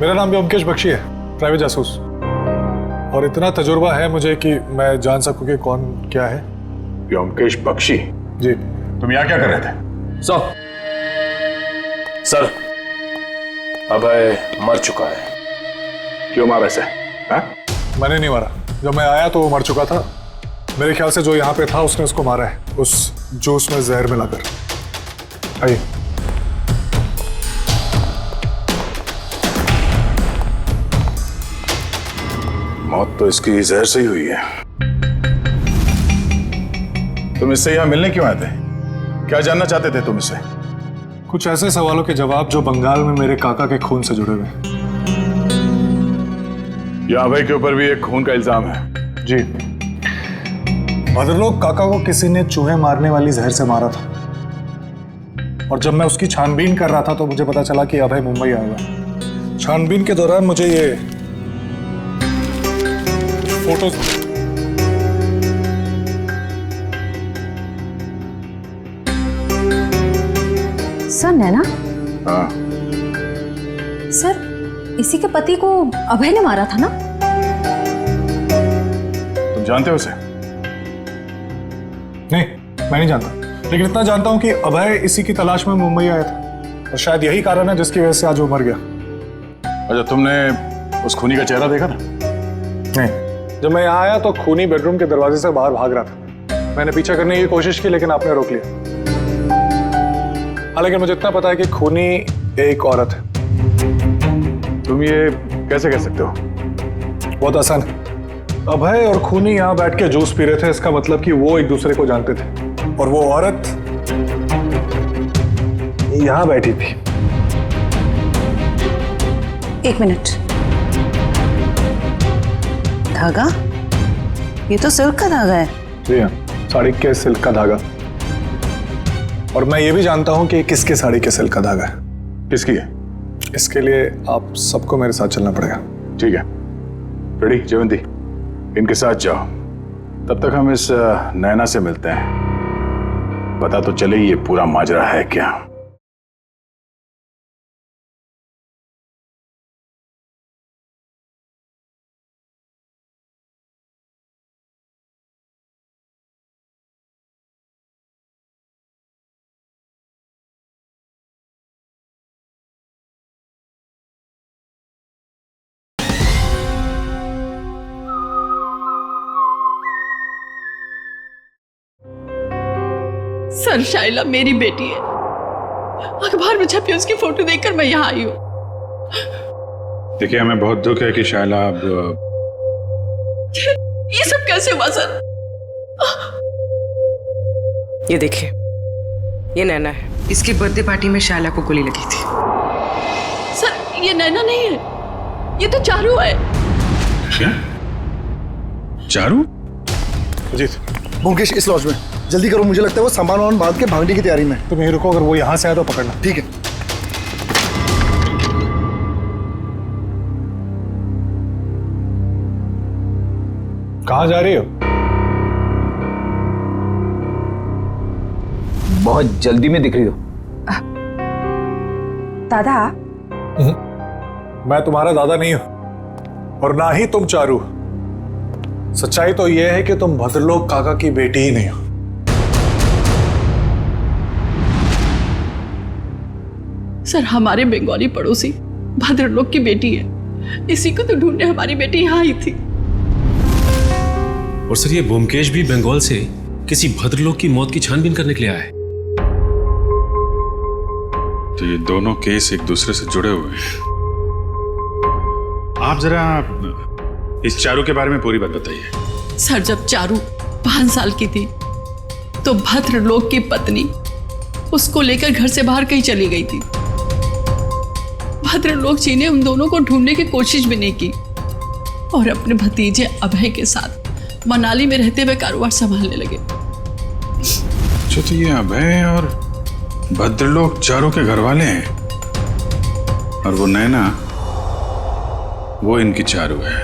Speaker 14: मेरा नाम व्योमकेश बख्शी है, प्राइवेट जासूस। और इतना तजुर्बा है मुझे कि मैं जान सकूं कि कौन क्या है।
Speaker 12: व्योमकेश बख्शी?
Speaker 14: जी।
Speaker 12: तुम यहाँ क्या कर रहे थे?
Speaker 21: सर अभय मर चुका है।
Speaker 12: क्यों मारा इसे?
Speaker 14: मैंने नहीं मारा, जब मैं आया तो वो मर चुका था। मेरे ख्याल से जो यहाँ पे था उसने उसको मारा है, उस जूस में जहर मिलाकर। आइए।
Speaker 12: मौत तो इसकी जहर से ही हुई है। तुम इससे यहाँ मिलने क्यों आए थे? क्या जानना चाहते थे तुम इससे?
Speaker 14: कुछ ऐसे सवालों के जवाब जो बंगाल में मेरे काका के खून से जुड़े हुए हैं।
Speaker 12: यहाँ भाई के ऊपर भी एक खून का इल्जाम है।
Speaker 14: जी। भद्रलोक काका को किसी ने चूहे मारने वाली जहर से मारा था, और जब मैं उसकी छानबीन कर रहा था तो मुझे पता चला कि अभय मुंबई आया हुआ। छानबीन के दौरान मुझे ये फोटोज
Speaker 18: सर नैना?
Speaker 12: हाँ।
Speaker 18: सर इसी के पति को अभय ने मारा था ना?
Speaker 12: तुम जानते हो उसे?
Speaker 14: नहीं, मैं नहीं जानता, लेकिन इतना जानता हूं कि अभय इसी की तलाश में मुंबई आया था, और शायद यही कारण है जिसकी वजह से आज वो मर गया।
Speaker 12: अच्छा, तुमने उस खूनी का चेहरा देखा था?
Speaker 14: नहीं, जब मैं यहाँ आया तो खूनी बेडरूम के दरवाजे से बाहर भाग रहा था। मैंने पीछा करने की कोशिश की, लेकिन आपने रोक लिया। हालांकि मुझे इतना पता है कि खूनी एक औरत है।
Speaker 12: तुम ये कैसे कह सकते हो?
Speaker 14: बहुत आसान है। अभय और खूनी यहाँ बैठ के जूस पी रहे थे, इसका मतलब कि वो एक दूसरे को जानते थे, और वो औरत यहाँ बैठी थी।
Speaker 20: एक मिनट, धागा? ये तो सिल्क का धागा है।
Speaker 14: जी हाँ, साड़ी के सिल्क का धागा। और मैं ये भी जानता हूँ कि किसके साड़ी के सिल्क का धागा है।
Speaker 12: किसकी है?
Speaker 14: इसके लिए आप सबको मेरे साथ चलना पड़ेगा।
Speaker 12: ठीक है, रेडी जयवंती, इनके साथ जाओ। तब तक हम इस नैना से मिलते हैं, पता तो चले ये पूरा माजरा है क्या।
Speaker 9: सर शाइला मेरी बेटी है, अखबार में छपी उसकी फोटो देखकर मैं यहाँ आई हूँ।
Speaker 12: देखिए, हमें बहुत दुख है कि शाइला अब
Speaker 9: ये सब कैसे हुआ सर?
Speaker 5: ये देखिए, ये नैना है। इसकी बर्थडे पार्टी में शाइला को गोली लगी थी।
Speaker 9: सर ये नैना नहीं है, ये तो चारू है।
Speaker 12: क्या? चारू?
Speaker 15: अजीत, मुकेश इस लॉज में, जल्दी करो, मुझे लगता है वो सामान वामान बांध के भागने की तैयारी में।
Speaker 14: तुम यहीं रुको, अगर वो यहाँ से आए तो पकड़ना।
Speaker 15: ठीक है।
Speaker 14: कहाँ जा रही हो?
Speaker 13: बहुत जल्दी में दिख रही हो।
Speaker 18: दादा?
Speaker 14: मैं तुम्हारा दादा नहीं हूं, और ना ही तुम चारू। सच्चाई तो यह है कि तुम भद्रलोक काका की बेटी ही नहीं हो।
Speaker 9: सर हमारे बंगाली पड़ोसी भद्रलोक की बेटी है, इसी को तो ढूंढने हमारी बेटी यहाँ आई थी।
Speaker 10: और सर ये ब्योमकेश भी बंगाल से किसी भद्रलोक की मौत की छानबीन करने के लिए आया है।
Speaker 12: तो ये दोनों केस एक दूसरे से जुड़े हुए हैं। आप जरा इस चारू के बारे में पूरी बात बताइए।
Speaker 20: सर, जब चारू 5 साल की थी तो भद्रलोक की पत्नी उसको लेकर घर से बाहर कहीं चली गई थी। भद्रलोक जी ने उन दोनों को ढूंढने की कोशिश भी नहीं की और अपने भतीजे अभय के साथ मनाली में रहते हुए कारोबार संभालने लगे।
Speaker 12: तो ये अभय और भद्रलोक चारू के घर वाले हैं और वो नैना, वो इनकी चारू है।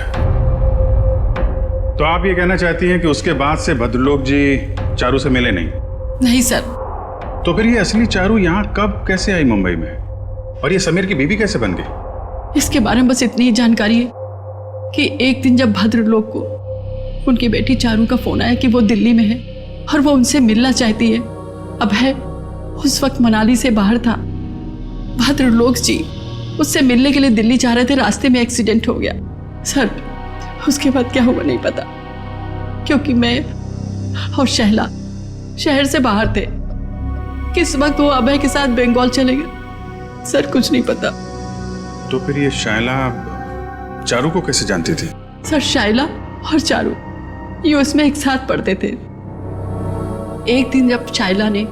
Speaker 12: तो आप ये कहना चाहती हैं कि उसके बाद से भद्रलोक जी चारू से मिले नहीं?
Speaker 20: नहीं सर।
Speaker 12: तो फिर ये असली चारू यहाँ कब कैसे आई मुंबई में, और ये समीर की बीवी कैसे बन गई?
Speaker 20: इसके बारे में बस इतनी ही जानकारी है कि एक दिन जब भद्रलोक को उनकी बेटी चारू का फोन आया कि वो दिल्ली में है और वो उनसे मिलना चाहती है। अभय उस वक्त मनाली से बाहर था। भद्रलोक जी उससे मिलने के लिए दिल्ली जा रहे थे, रास्ते में एक्सीडेंट हो गया। सर, उसके बाद क्या हुआ नहीं पता, क्योंकि मैं और शैला शहर से बाहर थे। किस वक्त वो अभय के साथ बंगाल चले गए, सर कुछ नहीं पता।
Speaker 12: तो फिर ये शैला चारू को कैसे जानती थी?
Speaker 20: सर, शैला और चारू ये उसमें एक साथ पढ़ते थे। एक दिन जब शैला ने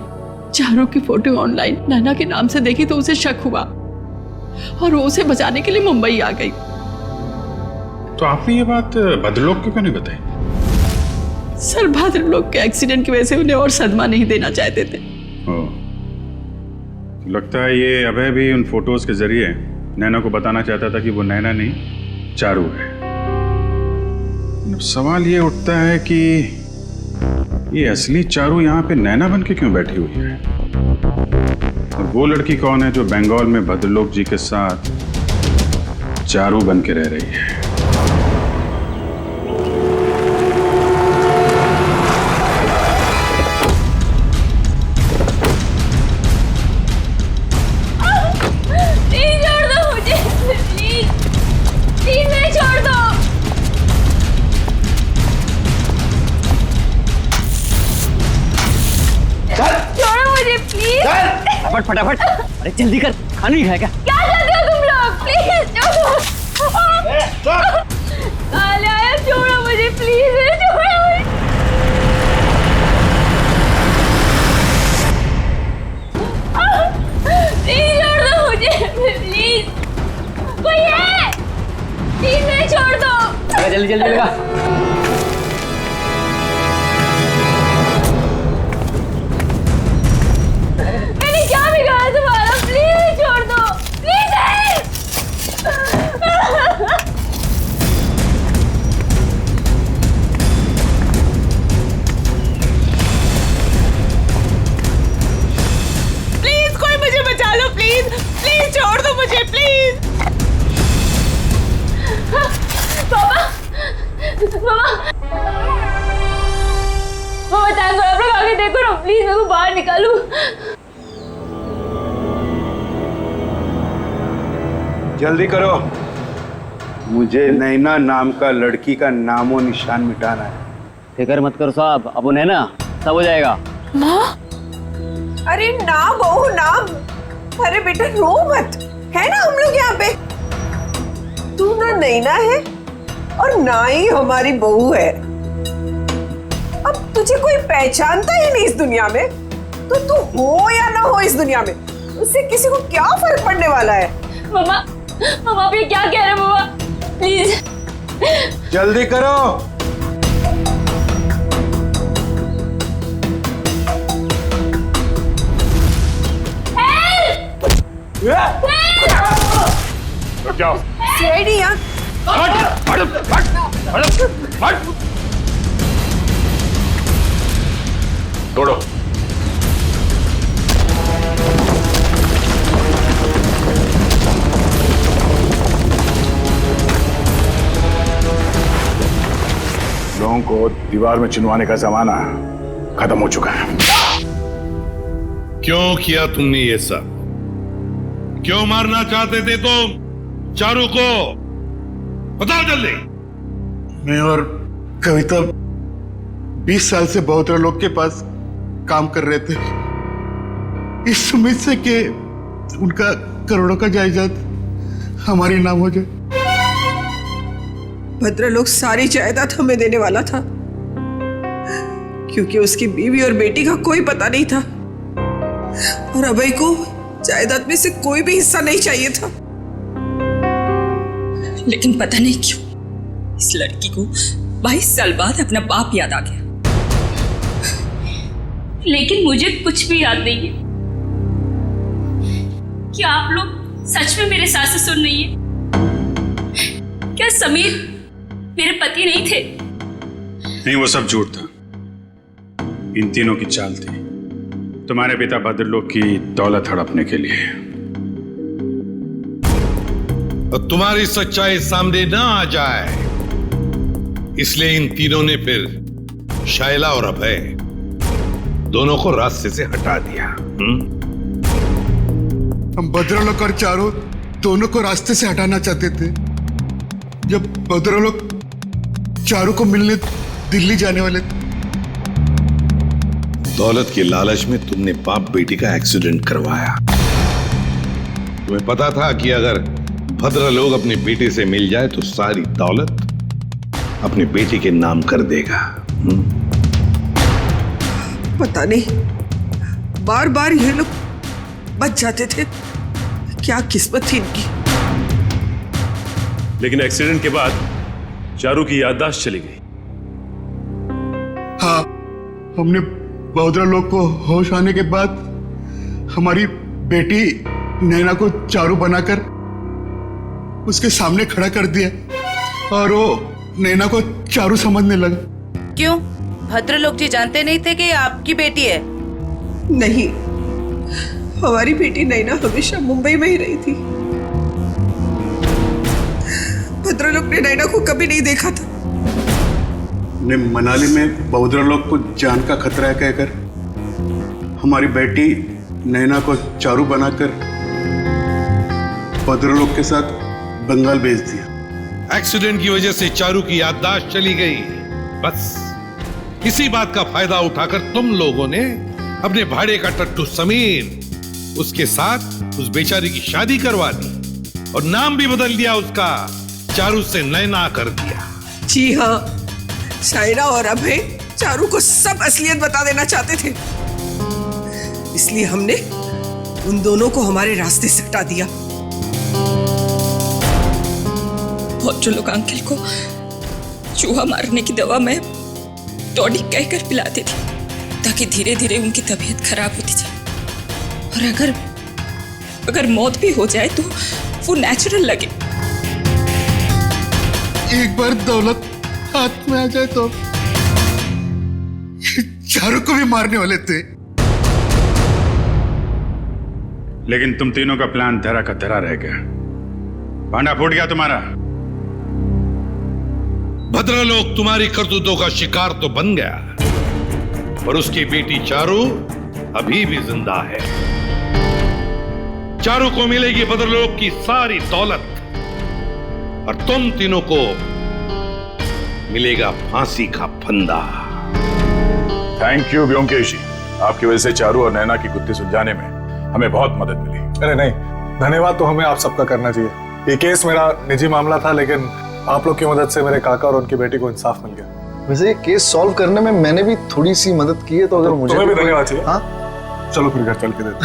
Speaker 20: चारू की फोटो ऑनलाइन नैना के नाम से देखी तो उसे शक हुआ और वो उसे बचाने के लिए मुंबई आ गई।
Speaker 12: तो आपने ये बात भद्रलोक को क्यों नहीं बताई?
Speaker 20: सर, भद्रलोक के एक्सीडेंट की वजह से उन्हें और सदमा नहीं देना चाहते थे।
Speaker 12: लगता है ये अभय भी उन फोटोज के जरिए नैना को बताना चाहता था कि वो नैना नहीं चारू है। अब सवाल ये उठता है कि ये असली चारू यहाँ पे नैना बन के क्यों बैठी हुई है, और वो लड़की कौन है जो बंगाल में भद्रलोक जी के साथ चारू बन के रह रही है?
Speaker 11: फटाफट, अरे जल्दी कर, खाना नहीं खाएगा?
Speaker 1: क्या करते हो तुम लोग? प्लीज छोड़ो। काले आया, छोड़ो मुझे प्लीज, छोड़ो मुझे। प्लीज छोड़ दो मुझे, प्लीज। कोई है? प्लीज मुझे छोड़ दो।
Speaker 11: जल्दी जल्दी लगा।
Speaker 1: छोड़ दो मुझे प्लीज। पापा, पापा टाइम आप लोग आगे देखो ना प्लीज, मेरे को बाहर निकालो।
Speaker 4: जल्दी करो, मुझे नैना नाम का लड़की का नामो निशान मिटाना है।
Speaker 11: फिक्र मत करो साहब, अब नैना सब हो जाएगा।
Speaker 5: माँ, अरे ना बहू ना, अरे बेटा रो मत, है ना हम लोग यहाँ पे। तू ना नैना है और ना ही हमारी बहू है। अब तुझे कोई पहचानता ही नहीं इस दुनिया में, तो तू हो या ना हो इस दुनिया में, उससे किसी को क्या फर्क पड़ने वाला है।
Speaker 1: मामा, मामा आप ये क्या कह रहे हैं मामा, प्लीज
Speaker 4: जल्दी करो।
Speaker 5: जाओ। सीआईडी यहाँ।
Speaker 8: छोड़ो।
Speaker 12: लोगों को दीवार में चिनवाने का जमाना खत्म हो चुका है।
Speaker 17: क्यों किया तुमने ये सब? क्यों मारना चाहते थे तुम चारू को? बताओ जल्दी।
Speaker 14: मैं और कविता
Speaker 19: 20 साल से बहुत लोग के पास काम कर रहे थे, इस उम्मीद से कि उनका करोड़ों का जायदाद हमारे नाम हो जाए।
Speaker 5: भद्रलोक सारी जायदाद हमें देने वाला था, क्योंकि उसकी बीवी और बेटी का कोई पता नहीं था और अभय को जायदाद में से कोई भी हिस्सा नहीं चाहिए था।
Speaker 9: लेकिन पता नहीं क्यों इस लड़की को 22 साल बाद अपना बाप याद आ गया।
Speaker 1: लेकिन मुझे कुछ भी याद नहीं है। क्या आप लोग सच में मेरे सास ससुर नहीं है? क्या समीर मेरे पति नहीं थे?
Speaker 12: नहीं, वो सब झूठ था। इन तीनों की चाल थी तुम्हारे पिता भद्रलोक की दौलत हड़पने के लिए।
Speaker 17: और तुम्हारी सच्चाई सामने ना आ जाए इसलिए इन तीनों ने फिर शायला और अभय दोनों को रास्ते से हटा दिया।
Speaker 19: हम भद्रलोक और चारू दोनों को रास्ते से हटाना चाहते थे। जब भद्रलोक चारू को मिलने दिल्ली जाने वाले थे,
Speaker 17: दौलत के लालच में तुमने बाप बेटी का एक्सीडेंट करवाया। तुम्हें पता था कि अगर भद्रलोक अपनी बेटी से मिल जाए तो सारी दौलत अपनी बेटी के नाम कर देगा।
Speaker 5: पता नहीं बार बार ये लोग बच जाते थे, क्या किस्मत थी इनकी।
Speaker 10: लेकिन एक्सीडेंट के बाद चारू की याददाश्त चली गई।
Speaker 19: हाँ, हमने भद्रलोक को होश आने के बाद हमारी बेटी नैना को चारू बनाकर उसके सामने खड़ा कर दिया और वो नैना को चारू समझने लगा।
Speaker 3: क्यों? भद्रलोक जी जानते नहीं थे कि ये आपकी बेटी है?
Speaker 5: नहीं, हमारी बेटी नैना हमेशा मुंबई में ही रही थी। भद्रलोक ने नैना को कभी नहीं देखा था।
Speaker 14: ने मनाली में भद्रलोक को जान का खतरा है कहकर हमारी बेटी नैना को चारू बनाकर भद्रलोक के साथ बंगाल भेज दिया।
Speaker 17: एक्सीडेंट की वजह से चारू की याददाश्त चली गई। बस इसी बात का फायदा उठाकर तुम लोगों ने अपने भाड़े का टट्टू समीर उसके साथ उस बेचारी की शादी करवा दी और नाम भी बदल दिया उसका, चारू से नैना कर दिया।
Speaker 5: जी हाँ, शायरा और अभय चारू को सब असलियत बता देना चाहते थे, इसलिए हमने उन दोनों को हमारे रास्ते से हटा दिया।
Speaker 9: और जो लोग अंकल को चूहा मारने की दवा में टॉनिक कहकर पिलाते थे ताकि धीरे धीरे उनकी तबीयत खराब होती जाए, और अगर मौत भी हो जाए तो वो नेचुरल लगे।
Speaker 19: एक बार दौलत हाथ में आ जाए तो चारू को भी मारने वाले थे।
Speaker 12: लेकिन तुम तीनों का प्लान धरा का धरा रह गया। भांडा फूट गया तुम्हारा।
Speaker 17: भद्रलोक तुम्हारी करतूतों का शिकार तो बन गया, पर उसकी बेटी चारू अभी भी जिंदा है। चारू को मिलेगी भद्रलोक की सारी दौलत और तुम तीनों को मिलेगा फांसी का फंदा।
Speaker 7: थैंक यू व्योमकेश जी, आपकी वजह से चारू और नैना की गुत्थी सुलझाने में हमें बहुत मदद मिली।
Speaker 14: अरे नहीं, धन्यवाद तो हमें आप सबका करना चाहिए। ये केस मेरा निजी मामला था, लेकिन आप लोग की मदद से मेरे काका और उनकी बेटी को इंसाफ मिल गया।
Speaker 15: वैसे ये केस सॉल्व करने में मैंने भी थोड़ी सी मदद की है, तो अगर मुझे
Speaker 14: तुम्हें भी धन्यवाद चाहिए।
Speaker 15: हाँ,
Speaker 14: चलो फिर घर चल के देते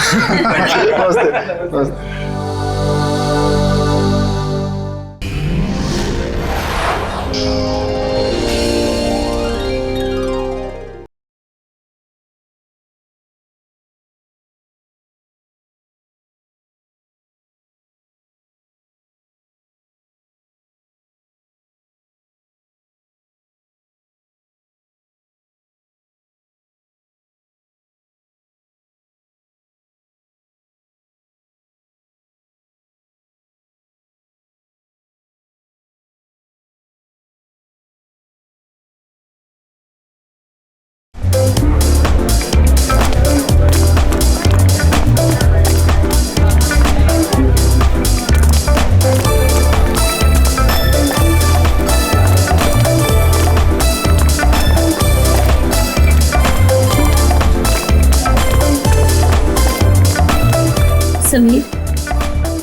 Speaker 15: नमस्ते।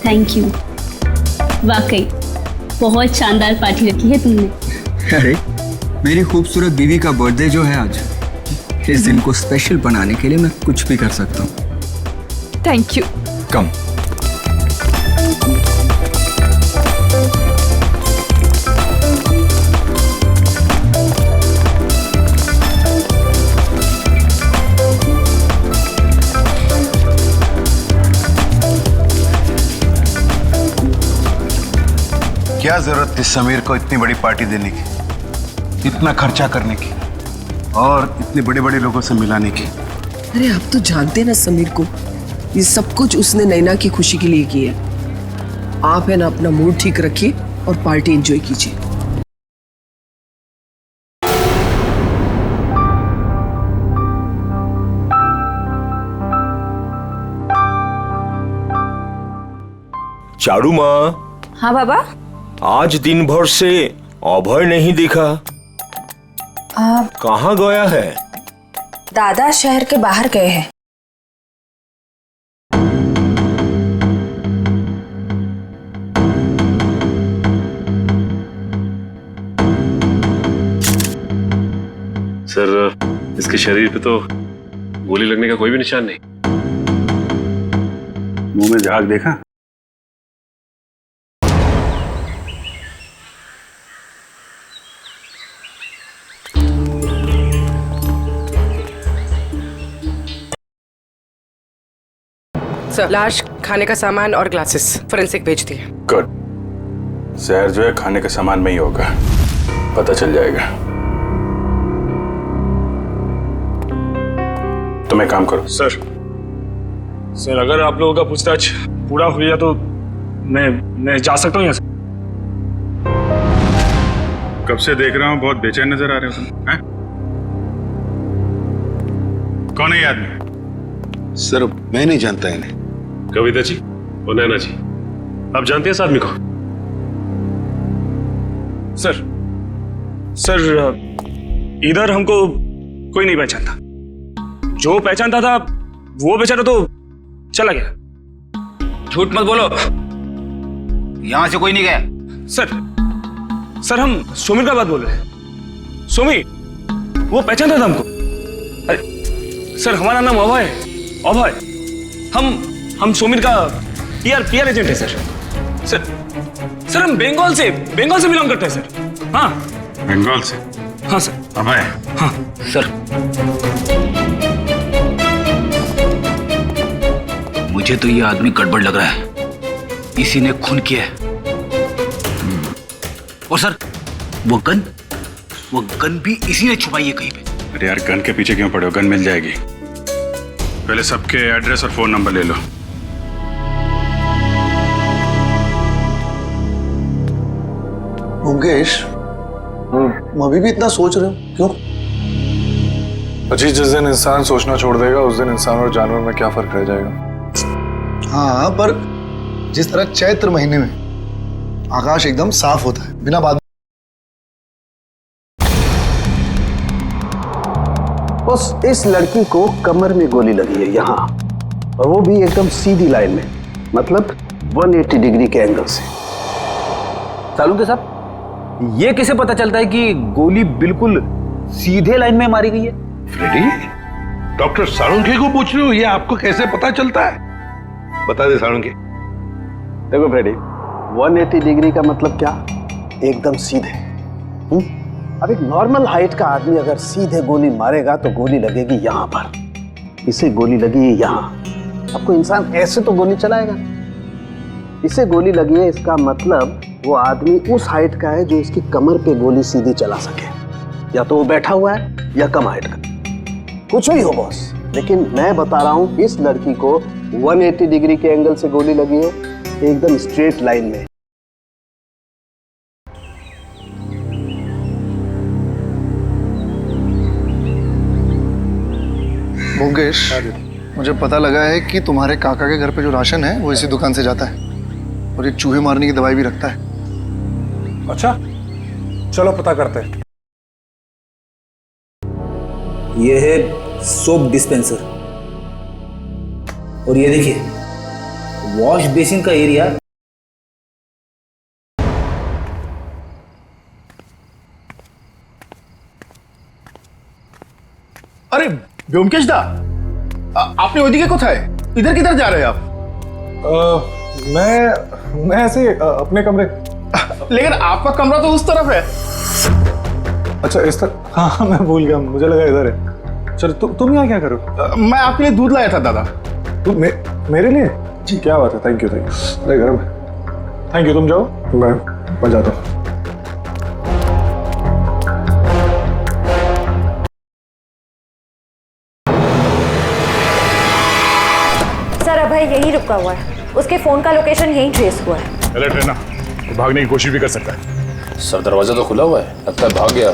Speaker 1: Thank you. वाकई बहुत शानदार पार्टी रखी है तुमने।
Speaker 2: अरे मेरी खूबसूरत बीवी का बर्थडे जो है आज, इस दिन को स्पेशल बनाने के लिए मैं कुछ भी कर सकता हूँ।
Speaker 9: Thank you.
Speaker 2: कम।
Speaker 4: क्या जरूरत थी समीर को इतनी बड़ी पार्टी देने की, इतना खर्चा करने की और इतने बड़े बड़े लोगों से मिलाने की?
Speaker 5: अरे आप तो जानते ना समीर को, ये सब कुछ उसने नैना की खुशी के लिए किया। आप है ना अपना मूड ठीक रखिए और पार्टी एंजॉय कीजिए।
Speaker 8: चारू माँ,
Speaker 9: हाँ बाबा।
Speaker 8: आज दिन भर से अभय नहीं दिखा, कहाँ गया है?
Speaker 9: दादा शहर के बाहर गए हैं।
Speaker 21: सर, इसके शरीर पे तो गोली लगने का कोई भी निशान नहीं।
Speaker 12: मुंह में झाग देखा?
Speaker 3: सर, लाश, खाने का सामान और ग्लासेस फोरेंसिक भेज दिए।
Speaker 12: गुड। जहर जो है खाने के सामान में ही होगा, पता चल जाएगा। तुम एक काम करो।
Speaker 10: सर अगर आप लोगों का पूछताछ पूरा हो गया तो मैं जा सकता हूँ यहाँ से?
Speaker 12: कब से देख रहा हूँ बहुत बेचैन नजर आ रहे हो तुम, हैं? कौन है ये आदमी?
Speaker 4: सर मैं नहीं जानता इन्हें।
Speaker 21: कविता जी और नैना जी, आप जानते हैं इस आदमी को?
Speaker 10: सर इधर हमको कोई नहीं पहचानता। जो पहचानता था वो बेचारा तो चला गया।
Speaker 13: झूठ मत बोलो, यहां से कोई नहीं गया।
Speaker 10: सर हम सुमिर का बात बोल रहे हैं। सुमिर वो पहचानता था हमको। अरे सर हमारा नाम अभय है। अभय, हम सुमिर का पीआर एजेंट है सर हम बंगाल से बिलोंग करते हैं सर। हाँ
Speaker 12: बंगाल से?
Speaker 10: हाँ सर।
Speaker 12: अभय?
Speaker 10: हाँ
Speaker 13: सर, मुझे तो ये आदमी गड़बड़ लग रहा है, इसी ने खून किया है। और सर वो गन भी इसी ने छुपाई है कहीं पे।
Speaker 12: अरे यार गन के पीछे क्यों पड़े हो, गन मिल जाएगी। पहले सबके एड्रेस और फोन नंबर ले लो।
Speaker 15: मुकेश, तुम अभी भी इतना सोच रहे हो, क्यों?
Speaker 14: अजी जिस दिन इंसान सोचना छोड़ देगा उस दिन इंसान और जानवर में क्या फर्क रह जाएगा?
Speaker 15: हाँ, पर जिस तरह चैत्र महीने में आकाश एकदम साफ होता है बिना बादल,
Speaker 16: बस इस लड़की को कमर में गोली लगी है यहाँ, और वो भी एकदम सीधी लाइन में, मतलब 180 डिग्री के एंगल से।
Speaker 13: सालुंके साहब, ये कैसे पता चलता है कि गोली बिल्कुल सीधे लाइन में मारी गई है?
Speaker 17: फ्रेडी, डॉक्टर साळुंखे को पूछ रहे हो, ये आपको कैसे पता चलता है? बता दे साळुंखे।
Speaker 16: देखो फ्रेडी, 180 डिग्री का मतलब क्या? एकदम सीधे। अब एक नॉर्मल हाइट का आदमी अगर सीधे गोली मारेगा तो गोली लगेगी यहां पर, इसे गोली लगी यहां। अब कोई इंसान ऐसे तो गोली चलाएगा, इसे गोली लगी है, इसका मतलब वो आदमी उस हाइट का है जो इसकी कमर पे गोली सीधी चला सके। या तो वो बैठा हुआ है या कम हाइट का, कुछ भी हो बॉस, लेकिन मैं बता रहा हूं इस लड़की को 180 डिग्री के एंगल से गोली लगी है, एकदम स्ट्रेट लाइन में।
Speaker 15: मुकेश, मुझे पता लगा है कि तुम्हारे काका के घर पे जो राशन है वो इसी दुकान से जाता है, और एक चूहे मारने की दवाई भी रखता है।
Speaker 14: अच्छा, चलो पता करते हैं।
Speaker 2: ये है सोप डिस्पेंसर, और ये देखिए
Speaker 13: वॉश बेसिन का एरिया।
Speaker 16: अरे व्योमकेश दा, आपने ओदिके कोথায়? इधर किधर जा रहे हैं आप?
Speaker 14: मैं ऐसे अपने कमरे।
Speaker 16: लेकिन आपका कमरा तो उस तरफ है।
Speaker 14: अच्छा इस तरफ? हाँ मैं भूल गया, मुझे लगा इधर है। चल तुम यहाँ क्या करो?
Speaker 16: मैं आपके लिए दूध लाया था दादा।
Speaker 14: तुम मेरे लिए? जी क्या बात है, थैंक यू। अरे गर्म है। थैंक यू, तुम जाओ, मैं जाता हूँ।
Speaker 18: सर अभय यहीं रुका हुआ है, उसके फोन का लोकेशन यहीं ट्रेस हुआ है।
Speaker 7: अलर्ट रहना, वो भागने की कोशिश भी कर सकता है।
Speaker 21: सर दरवाजा तो खुला हुआ है, लगता है भाग गया।